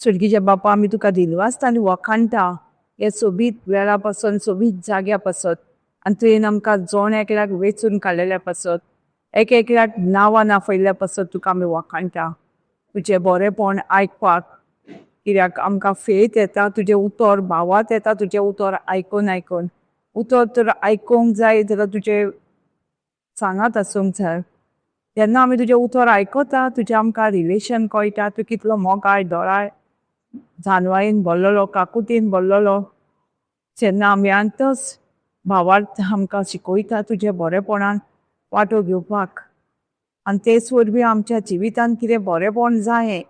स्वर्गीय बापा, आम्ही तुका दिनवासता आनी वखाणटा हे सोबीत वेळा पासून सोबीत जाग्या पासत आनी तुवें आमकां जोण एकल्याक वेचून काडलेल्या पासत एक एकल्याक नांवां नाफयल्ल्या पासत तुका आमी वखाणटा. तुजें बरेंपण आयकपाक, कित्याक आमकां फेथ येता तुजें उतर, भावात येता तुजें उतर आयकून आयकून. उतर तर आयकूंक जाय जाल्यार तुजें सांगात आसूंक जाय. जेन्ना आमी तुजें उतर आयकता तुजें आमकां रिलेशन कळटा, तूं कितलो मोगाळ दोळाळ जानवायेन भरलेलो, काकुतीन भरलेलो. जेन्ना आमी आंतस भावार्थ आमकां शिकयता तुजें बरेंपणान वांटो घेवपाक आनी तेच वरवीं आमच्या जिवितान कितें बरेंपण जायें,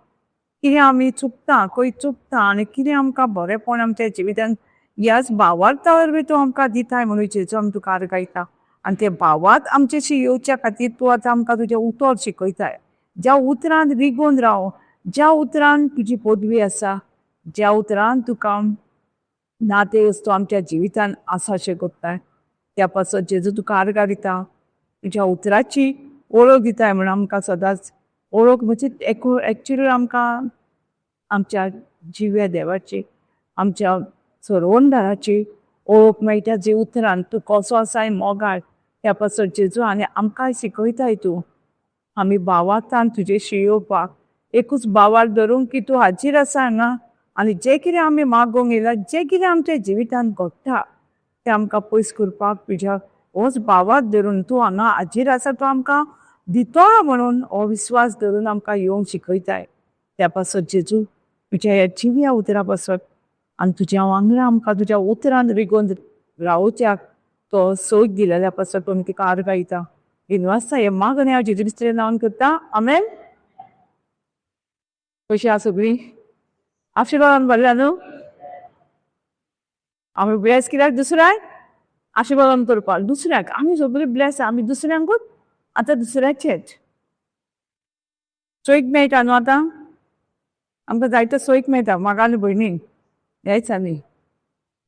कितें आमी चुकता, खंय चुकता आनी कितें आमकां बरेंपण आमच्या जिवितान ह्याच भावार्था वरवीं तूं आमकां दिताय म्हणून जेजू आमी तुका आर्गायता. आनी ते भावार्थ आमचेशी येवच्या खातीर तूं आतां आमकां तुजें उतर शिकयताय. ज्या उतरान रिगून राव, ज्या उतरान तुजी पदवी आसा, ज्या उतरान तुका नाते वस्तू आमच्या जिवितान आसाशें कोत्ताय, त्या पासत जेजू तुका आर्गां दिता. तुज्या उतराची वळख दिताय म्हणून आमकां सदांच वळख म्हणजे एक्चुअली आमकां आमच्या जिव्या देवाची, आमच्या सरवणदाराची वळख मेळटा जे उतरान तूं कसो आसाय मोगाळ त्या पासत जेजू आनी आमकांय शिकयताय. तूं आमी भावार्थान तुजेशी येवपाक एकूच भावार्थ धरूंक की तूं हाजीर आसा हांगा आनी जें कितें आमी मागोंक येयला, जें कितें आमच्या जिवितान घडटा तें आमकां पयस करपाक तुज्या होच भावार्थ धरून तूं हांगा हाजीर आसा, तूं आमकां दितलो म्हणून हो विस्वास धरून आमकां येवंक शिकयताय. त्या पासत जेजू तुज्या ह्या जिव्या उतरा पासत आनी तुज्या वांगडा आमकां तुज्या उतरान रिगोवन रावच्याक तो सोय दिलेल्या पासत तुमी तिका आर्गायता. दिनवासता हे मागणे हांव जेजू क्रिस्ताच्या नांवान करता. आमेन. कशी आहा सगळीं? आशिर्वादान भरल्या न्हू? आमी ब्लेस कित्याक दुसऱ्याक आशिर्वादान करपाक, दुसऱ्याक आमी सगळीं ब्लेस आमी दुसऱ्यांकूच आतां दुसऱ्याचेच सोयीक मेळटा न्हू. आतां आमकां जायतो सोयीक मेळटा मागाली भयणीक न्ही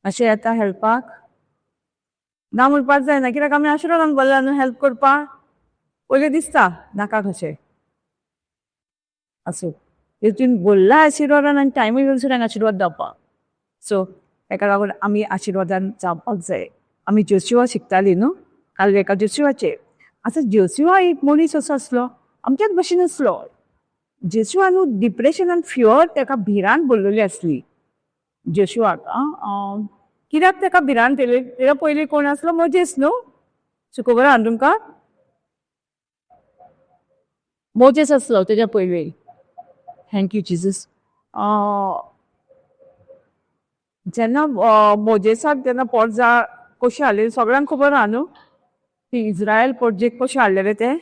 अशें येता हेल्पाक ना म्हणपाक जायना, कित्याक आमी आशिर्वादान भरल्या न्हू हेल्प करपाक. पयलीं दिसता नाका कशें आसूं, हितून भरला आशिर्वादान आनी टायमूय दुसऱ्यांक आशिर्वाद जावपाक. सो ताका लागून आमी आशिर्वादान जावपाक जाय. आमी जोशुआ शिकतालीं न्हू काल एका जोशुआचेर. आतां जोशुआ एक मनीस असो आसलो आमच्याच भशेन आसलो. जोशुआ न्हू डिप्रेशनान फियर ताका भिरांत भरलेली आसली. जोशुआक कित्याक ताका भिरांत येयली? तेच्या पयलीं कोण आसलो? मोजेस न्हू. सो खबर आहा तुमकां? मोजेस आसलो तेच्या पयलीं. Thank you Jesus. जेन्ना मोजेसाक जेन्ना पोरजा कशें हाडलेली सगळ्यांक खबर आहा न्हू. ती इज्रायल पोरजेक कशें हाडलेले ते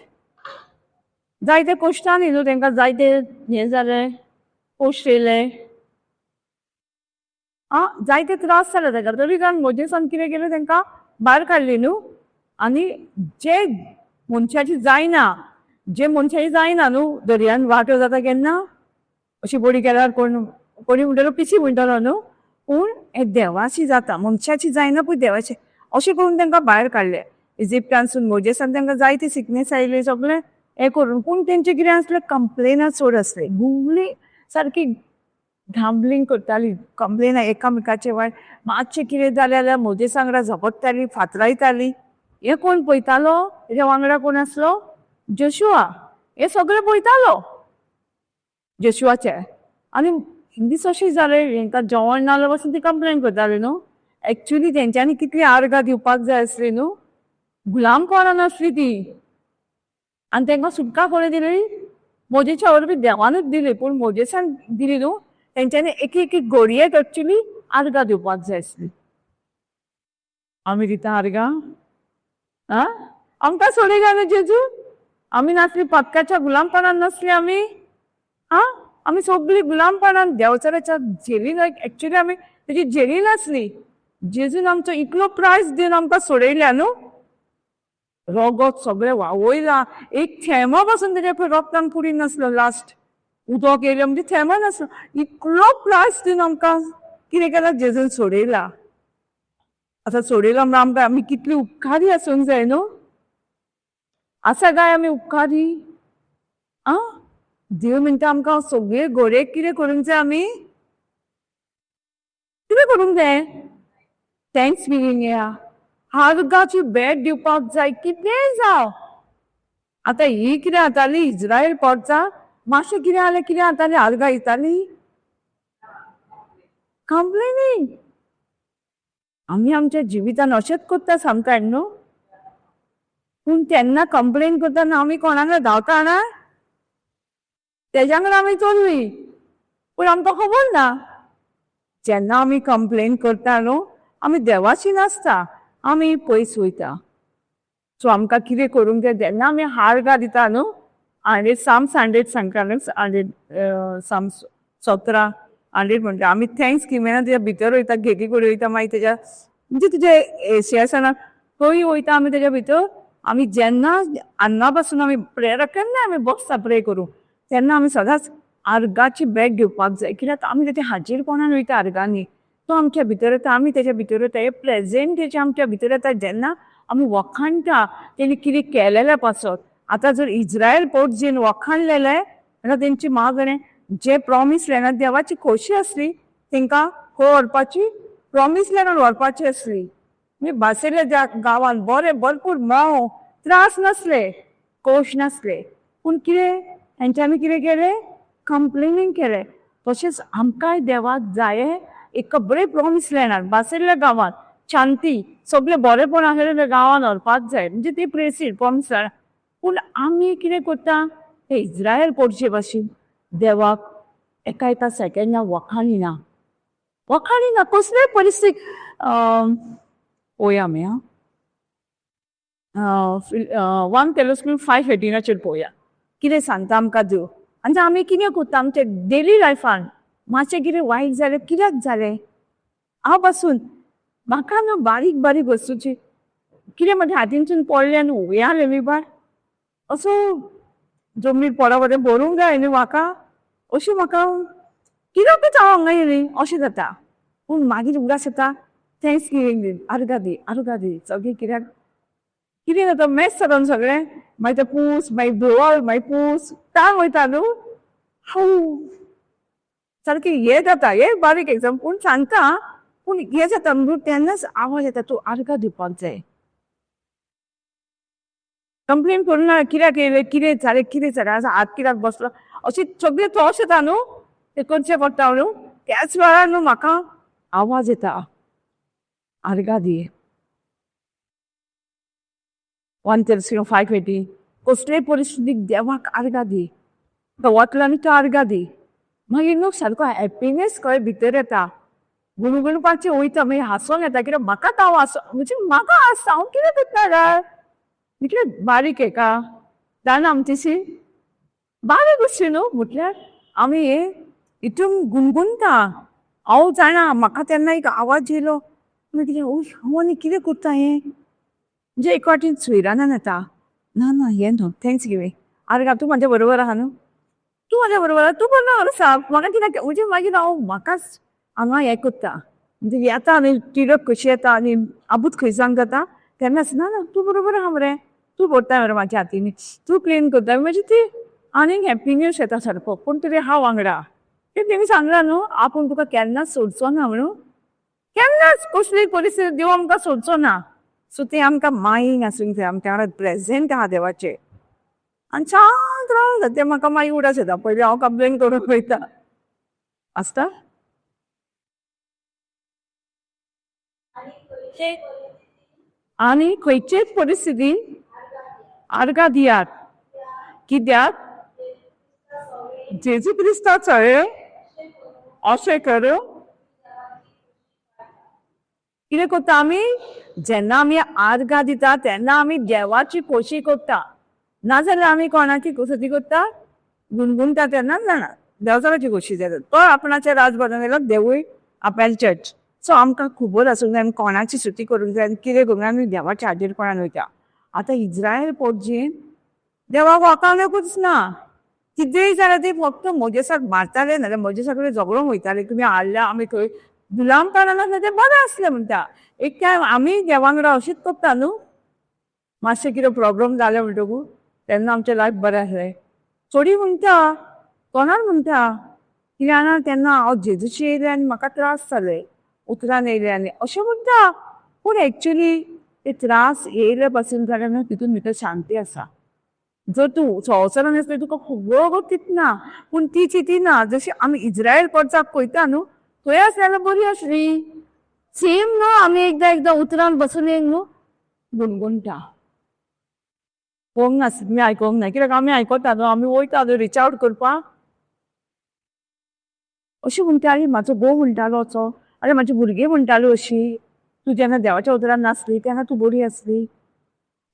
जायते कश्टांनी न्हू तांकां जायते हें जालें, कश्ट येयले, जायते त्रास जाले ताका. तरी कारण मोजेसान कितें केलें तांकां भायर काडली न्हू. आनी जे मनशाची जायना न्हू दर्यान वाटो जाता केन्ना अशी बडी केल्यार कोणी म्हणटलो पिशी म्हणटलो न्हू, पूण हे देवाची जाता, मनशाची जायना पूण देवाची. अशें करून तांकां भायर काडलें इजिप्टानसून. मोजेसान तांकां जायती सिकनेस आयली सगळें हें करून. पूण तेंचें कितें आसलें? कंप्लेनां चड आसले. गुंगली सारकी घांबलींग करताली, कंप्लेनां एकामेकाचे वायट. मातशें कितें जालें जाल्यार मोजेसा वांगडा झगडटाली, फातरायताली. हें कोण पळयतालो? तेज्या वांगडा कोण आसलो? जोशुआ. हे सगळें पळयतालो जोशुआचे. आनी दीस अशें जालें हेंकां जेवण नासलें पासून ती कंप्लेन करताली न्हू. एक्चुली तेंच्यांनी कितली आर्गां दिवपाक जाय आसली न्हू. गुलाम कोरान आसली ती आनी तांकां सुटका कोणें दिली? मोजेच्या वरवीं देवानूच दिली. पूण मोजेसान दिली न्हू, तेंच्यांनी एक एक घडयेक एक्चुली आर्गां दिवपाक जाय आसली. आमी दिता आर्गां? आमकां सोडयला न्हू जेजू. आमी नासली पदकाच्या गुलामपणान नासली आमी. आमी सगळीं गुलामपणान देंवचाराच्या झेलीन एक्चुली आमी तेजी झेली नासली. जेजून आमचो इतलो प्रायस दिवन आमकां सोडयल्या न्हू. रगत सगळें व्हांवयलां. एक थेंबो पासून तेज्या रगतान पुरी नासलो. लास्ट उदक येयलें म्हणजे थेंबो नासलो. इतलो प्रायस दिवन आमकां कितें केलां? जेजून सोडयला. आतां सोडयलो म्हणून आमकां आमी कितली उपकारी आसूंक जाय न्हू. आसा काय आमी उपकारी? देव म्हणटा आमकां सगळे घोडेक कितें करूंक जाय? आमी कितें करूंक जाय थँक्स गिवींग या हार्गाची भेट दिवपाक जाय कितेंय जावं आतां ही कितें जाताली इज्रायल पोरचा मातशें कितें जालें कितें जाताली हार्गा येताली कंप्लेनिंग आमी आमच्या जिवितान अशेंच करता समटायम न्हू पूण तेन्ना कंप्लेन करतना आमी कोणाक धांवता ना तेज्या कडेन आमी चोरली पूण आमकां खबर ना जेन्ना आमी कंप्लेन करता न्हू आमी देवाची नासता आमी पयस वयता सो आमकां कितें करूंक जाय जेन्ना आमी हार्गा दिता न्हू साम्स 100 सांगता न्हू 100 साम्स 17 100 म्हणटा आमी थँक्स गिविंगान तेज्या भितर वयता घेकी कडेन वयता मागीर तेज्या म्हणजे तुजे शेसाना खंय वयता आमी तेज्या भितर आमी जेन्ना अन्ना पासून आमी प्रेयर केन्ना आमी बसता प्रे करूं तेन्ना आमी सदांच आर्गाची बॅग घेवपाक जाय कित्याक आमी तेच्या हाजीरपणान वयता आर्गांनी तो आमच्या भितर येता आमी तेच्या भितर येता हे प्रेजेंटेज आमच्या भितर येता जेन्ना आमी वखाणटा तेणी कितें केलेलें पासत आतां जर इज्रायल पोट जेन वखाणलेलें जाल्यार तेंची मागणें जे प्रॉमीस लँडांत देवाची खोशी आसली तेंकां खंय व्हरपाची प्रॉमीस लँडांत व्हरपाची आसली म्हणजे बासयल्या गांवांत बरे भरपूर मेळो त्रास नासले कोश नासले पूण कितें हेंच्यांनी कितें केलें कंप्लेनींग केलें तशेंच आमकांय देवाक जाये एक बरे प्रॉमीस लँडांत बासयल्ल्या गांवांत शांती सगळे बरेपण आसलेल्या गांवांत व्हरपाक जाय म्हणजे ती प्रेसीड प्रॉमीस लँड पूण आमी कितें करता हे इज्रायल पोटचे भाशेन देवाक एका एका सेकंडाक वखाणिना कसलेय परिस्थिती पळोवया आमी 1 Thessalonians 5:18 पळोवया कितें सांगता आमकां देव आनी आमी कितें करता आमच्या डेली लायफान मातशें कितें वायट जालें कित्याक जालें हांव पासून म्हाका न्हू बारीक बारीक वस्तूची कितें म्हाज्या हातीनसून पडलें न्हू उयालें बी बार असो जमनीर पडा बरें भरूंक जाय न्ही म्हाका अशी म्हाका कित्याकूच हांव हांगा येयली अशें जाता पूण मागीर उगडास येता थँक्स गिवींग दी आर्गा दी सगळें कित्याक कितें जाता मॅच जाता सगळें मागीर तें पूस मागीर धुवळ मागीर पूस टायम वयता न्हू हांव सारकें हें जाता हें बारीक एग्जाम पूण सांगता पूण हें जाता न्हू तेन्नाच आवाज येता तूं आर्गा दिवपाक जाय कंप्लेन करूना कित्याक येयलें कितें जालें हात कित्याक बसलो अशें सगळें थॉट्स येता न्हू ते करचें पडटा न्हू त्याच वेळार न्हू म्हाका आवाज येता आर्गा दी 1 Thessalonians 5:18 कसलेय परिस्थितीक देवाक आर्गा दी वतल्यान तो आर्गा दी मागीर न्हू सारको हॅपिनेस कळ्ळें भितर येता गुणगुणपाचें वयता मागीर हांसोंक येता कित्याक म्हाका हांव म्हणजे म्हाका हांसता हांव कितें करता काय कितें बारीक हेका जाणा आमचीशी बारीक गोश्टी न्हू म्हटल्यार आमी हे हितून गुणगुणटा हांव जाणा म्हाका तेन्ना एक आवाज येयलो कितें हांव आनी कितें करता हें म्हणजे एक वाटेन सुयरानान येता ना हें न्हू थँक्स गिवींग आर्गा तूं म्हाज्या बरोबर आहा न्हू तूं म्हाज्या बरोबर आहा तूं बरोबर आसा म्हाका कित्याक म्हणजे मागीर हांव म्हाकाच हांगा हें करता म्हणजे येता न्ही तिडक कशी येता आनी आबूत खंयसांक जाता तेन्नाच ना तूं बरोबर आहा मरे तूं भरता मरे म्हाज्या हातींनी तूं क्लीन करता म्हणजे ती आनीक हॅपिनेस येता सारको पूण तरी हांव वांगडा तें तेमी सांगलां न्हू आपूण तुका केन्नाच सोडचो ना म्हणून केन्नाच कसलीय परिस्थिती देव आमकां सोडचो ना सो तें आमकां मायेन आसूंक जाय आमच्या वांगडा प्रेजेंट आहा देवाचें आनी शांत रावंक जाय तें म्हाका मागीर उडास येता पयलीं हांव कंप्लेन करून वयता आसता आनी खंयचेच परिस्थितीन आर्गा दियात कित्याक जेजू क्रिस्ताचो अशें कर कितें करता आमी जेन्ना आमी आर्गा दिता तेन्ना आमी देवाची खोशी करता नाजाल्यार आमी कोणाची खोशी करता गुणगुणटा तेन्ना जाणा देवचाराची खोशी जाता तो आपणाचें राजभवन गेलो देवूय आपल्याचें चर्च सो आमकां खबर आसूंक जाय आमी कोणाची स्तुती करूंक जाय आनी कितें करूंक जाय आमी देवाच्या हाजीरपणान वयता आतां इज्रायल पोटजीन देवाक वळखूंकूच ना कितेंय जाल्यार ती फक्त मोजेसाक मारताले नाजाल्यार मोजेसा कडेन झगडूंक वयताले तुमी हाडल्या आमी थंय गुलाम करना तें बरें आसलें म्हणटा एक टायम आमी देवा वांगडा अशींच करता न्हू मातशें कितें प्रॉब्लम जालें म्हणटकूच तेन्ना आमचें लायफ बरें आसलें थोडी म्हणटा कोणाक म्हणटा कित्याक जाणा तेन्ना हांव जेजूची येयलें आनी म्हाका त्रास जाले उतरान येयल्यानी अशें म्हणटा. पूण एक्चुली ते त्रास येयले पासून जाल्यार न्हू तितून भितर शांती आसा. जर तूं संवसारान आसले तुका खबर चिंतना पूण ती चिंतिना. जशी आमी इज्रायल पर्चाक पळयता न्हू थंय आसल्यार बरी आसली. सेम न्हू आमी एकदां उतरान बसून येयक न्हू गुणगुणटा. कोंक ना तुमी आयकोंक ना कित्याक आमी आयकोता न्हू आमी वयता न्हू रिच आवट करपाक. अशी म्हणटाली म्हाजो घोव म्हणटालो असो आरे म्हाजी भुरगीं म्हणटालीं अशी तूं जेन्ना देवाच्या उतरान नासली तेन्ना तूं बरी आसली.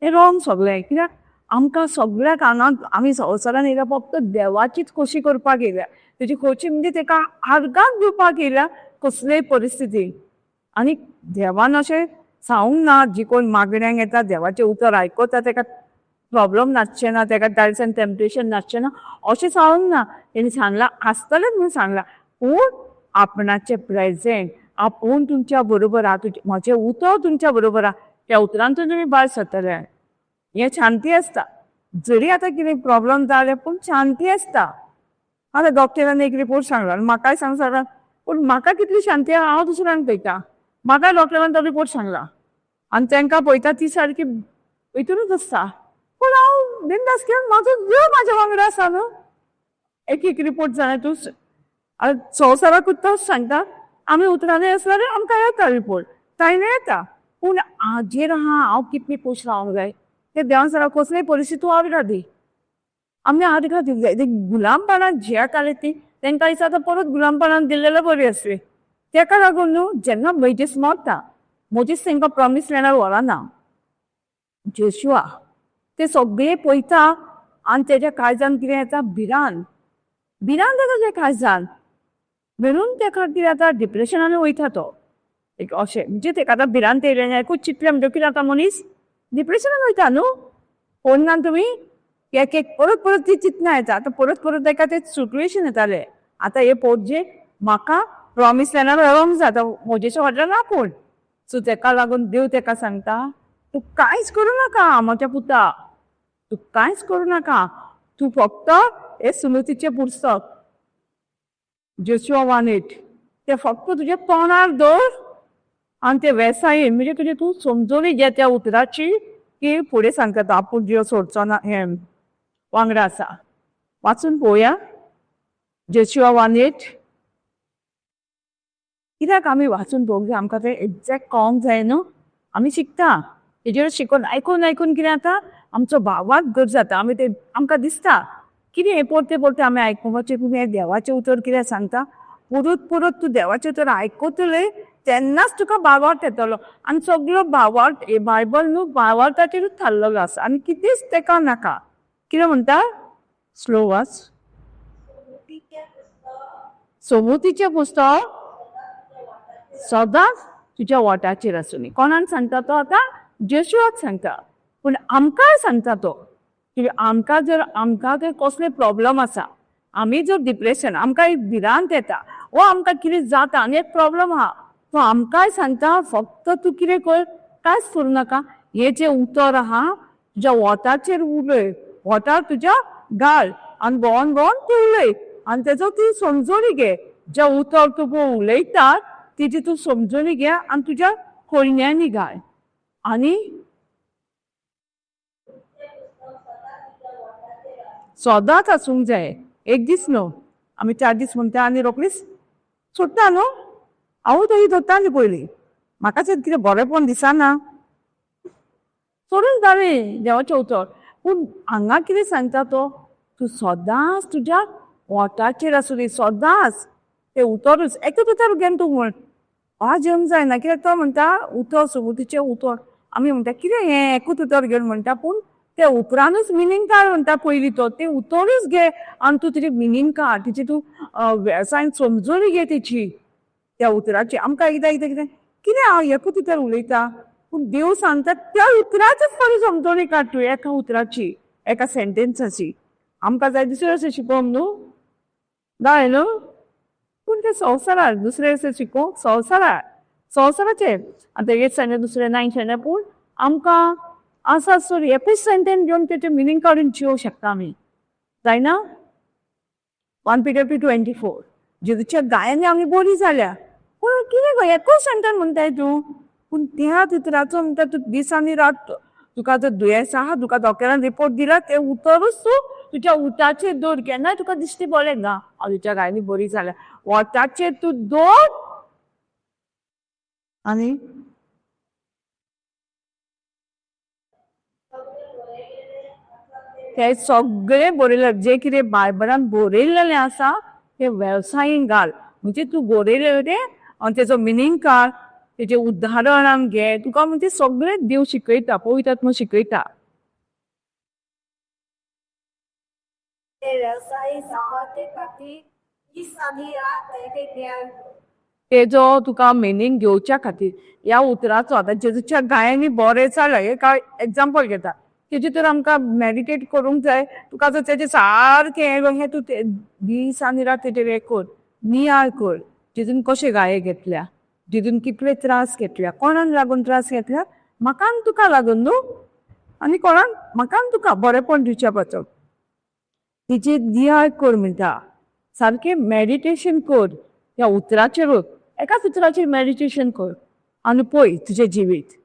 हें रॉंग सगळें. कित्याक आमकां सगळ्याक हांगा आमी संवसारान येयल्या फक्त देवाचीच खोशी करपाक येयल्या. तेजी खोशी म्हणजे तेका आर्गां दिवपाक येयल्या कसलेय परिस्थितीक. आनी देवान अशें सांगूंक ना जी कोण मागण्यांक येता देवाचें उतर आयकता तेका प्रॉब्लम नासचें ना तेका डायट्स एंड टेम्पटेशन नासचें ना अशें सांगूंक ना. तेणी सांगलां आसतलेंच म्हणून सांगलां पूण आपणाचें प्रेजेंट आपूण तुमच्या बरोबर आहा. म्हजें उतर तुमच्या बरोबर आहा त्या उतरांतून तुमी भायर सरतले. हें शांती आसता. जरी आतां कितें प्रॉब्लम जाले पूण शांती आसता. आतां डॉक्टरान एक रिपोर्ट सांगला आनी म्हाकाय सांगला पूण म्हाका कितली शांती आहा हांव दुसऱ्यांक पळयता. म्हाका डॉक्टरान तो रिपोर्ट सांगला आनी तांकां पळयता ती सारकी हितूनच आसता. पूण हांव बिंदास कित्याक म्हाजो देव म्हाज्या वांगडा आसा न्हू. एक रिपोर्ट जालें तूं संवसाराकूच तोच सांगता. आमी उतरांनी आसल्यार आमकां येता रिपोर्ट तायले येता. पूण हाजेर हांव कितली खूश रावंक जाय ते देवान सांगला कसलेय परिस्थिती तूं आर्गां दी. आमी आर्गां दिवंक जाय. ते गुलामपणान जियेताले ती तांकां दिसता आतां परत गुलामपणान दिल्लेले बरी आसली. तेका लागून न्हू जेन्ना मोजेस मरता मोजेस तांकां प्रॉमीस लँडार व्हरना. जोशुआ ते सगळे पळयता आनी तेज्या काळजान कितें येता भिरांत जाता तेज्या काळजान. म्हणून तेका कितें जाता डिप्रेशनान वयता तो. एक अशें म्हणजे तेका आतां भिरांत येयलें एकूच चिंतलें म्हणजे कितें जाता मनीस डिप्रेशनान वयता न्हू. पळोवना तुमी एक परत ती चिंतना येता. आतां परत तेका ते सिट्युएशन येताले. आतां हे पळोवचे म्हाका प्रॉमीस लँडार व्हरोंक जाता म्हजेच्या फाटल्यान आपूण. सो तेका लागून देव तेका सांगता तूं कांयच करूं नाका म्हज्या पुता. तूं कांयच करूं नाका. तूं फक्त हे सुमतीचें पुस्तक जोशुआ 1:8 ते फक्त तुज्या तोंडार दवर आनी ते वेसायेन म्हणजे तुजें तूं समजोनी घे त्या उतराची की फुडें सांगता आपूण जीव सोडचो ना हें वांगडा आसा. वाचून पळोवया जोशुआ 1:8. कित्याक आमी वाचून पळोवंक जाय आमकां तें एक्झॅक्ट कळोंक जाय न्हू. आमी शिकता तेजेर शिकून आयकून कितें जाता आमचो भावार्थ घर जाता. आमी ते आमकां दिसता कितें हें परते आमी आयकुपाचें पूण हें देवाचें उतर कितें सांगता परत तूं देवाचें उतर आयकतलें तेन्नाच तुका भावार्थ येतलो. आनी सगळो भावार्थ हे बायबल न्हू भावार्थाचेरूच थारलेलो आसा आनी कितेंच तेका नाका. कितें म्हणटा स्लो वाच. सोमतीचें पुस्तक सदांच तुज्या ओंठाचेर आसुनी. कोणाक सांगता तो आतां जोशुआक सांगता. पूण आमकांय सांगता तो की आमकां जर कसले प्रॉब्लम आसा आमी जर डिप्रेशन आमकां एक भिरांत येता वो आमकां कितें जाता आनी एक प्रॉब्लम आहा तो आमकांय सांगता फक्त तूं कितें कर कांयच करूं नाका. हें जें उतर आहा तुज्या ओंठाचेर उलय ओंठार तुज्या घाल आनी भोंवन तूं उलय आनी तेजो तूं समजोनी घे. जें उतर तूं पळय उलयता तेजी तूं समजोनी घे आनी तुज्या कळण्यांनी घाल. आनी सदांच आसूंक जाय. एक दीस न्हू आमी 4 दीस म्हणटा आनी रोखडीच सोडटा न्हू. हांवूय तरी धरताली पयलीं म्हाकाच कितें बरेंपण दिसना सोडून जालें देवाचें उतर. पूण हांगा कितें सांगता तो तूं सदांच तुज्या ओंठाचेर आसुनी सदांच तें उतरूच एकूच उतर घेवन तूं म्हण. आज येवंक जायना कित्याक तो म्हणटा उतर सुमतीचें उतर. आमी म्हणटा कितें हें एकूच उतर घेवन म्हणटा पूण ते उपरानूच मिनींग काड म्हणटा पयलीं तो तें उतरूच घे आनी तूं तेजी मिनींग काड तेजी तूं वेवसायान समजोनी घे तेची त्या उतराची. आमकां एकदां कितें हांव एकूच उतर उलयता पूण देव सांगता त्या उतराचीच खरी समजोनी काड तूं एका उतराची एका सेंटेन्साची. आमकां जाय दुसरे अशें शिकोवंक न्हू जाय न्हू पूण ते संवसारार दुसरे अशें शिकोवंक संवसाराचेर आतां 8th स्टँडर्ड दुसरें 9th स्टँडर्ड पूण आमकां आसा सॉरी एकूच सेंटेन्स घेवन तेचें मिनींग काडून चिवंक शकता आमी जायना. 1 Peter 2:24 जेजूच्या गायांनी आमी बरी जाल्या पूण कितें गो एकूच सेंटन म्हणटाय तूं पूण त्या उतराचो म्हणटा तूं दीस आनी रात तुका जर दुयेंस आहा तुका डॉक्टरान रिपोर्ट दिला ते उतरूच तूं तुज्या उठाचेर दवर केन्नाय तुका दिश्टी पडलें ना तुज्या गायनी बरी जाल्या ओठाचेर तूं दवर आनी ते सगळे बरयले जे कितें बायबलान बरयलेलें आसा ते वेवसायीन घाल म्हणजे तूं बरयलें तें आनी तेजो मिनींग काड तेजें उदाहरण घे तुका म्हणजे सगळें देव शिकयता पवित्र आत्मा शिकयता तेजो तुका मिनींग घेवच्या खातीर ह्या उतराचो आतां जेजूच्या गायांनी बरें जालें एक एग्जाम्पल घेता तेजे तर आमकां मेडिटेट करूंक जाय तुका जर तेजें सारकें हें तूं दीस आनी रात तेजेर हें कर नियाळ कर जेजून कशें गाये घेतल्या जेजून कितले त्रास घेतल्या कोणाक लागून त्रास घेतल्या म्हाका आनी तुका लागून न्हू आनी कोणाक म्हाका आनी तुका बरेंपण दिवच्या पडटा तिचे नियाळ कर म्हणटा सारकें मेडिटेशन कर ह्या उतराचेरूच एकाच उतराचेर मेडिटेशन कर आनी पळय तुजें जिवीत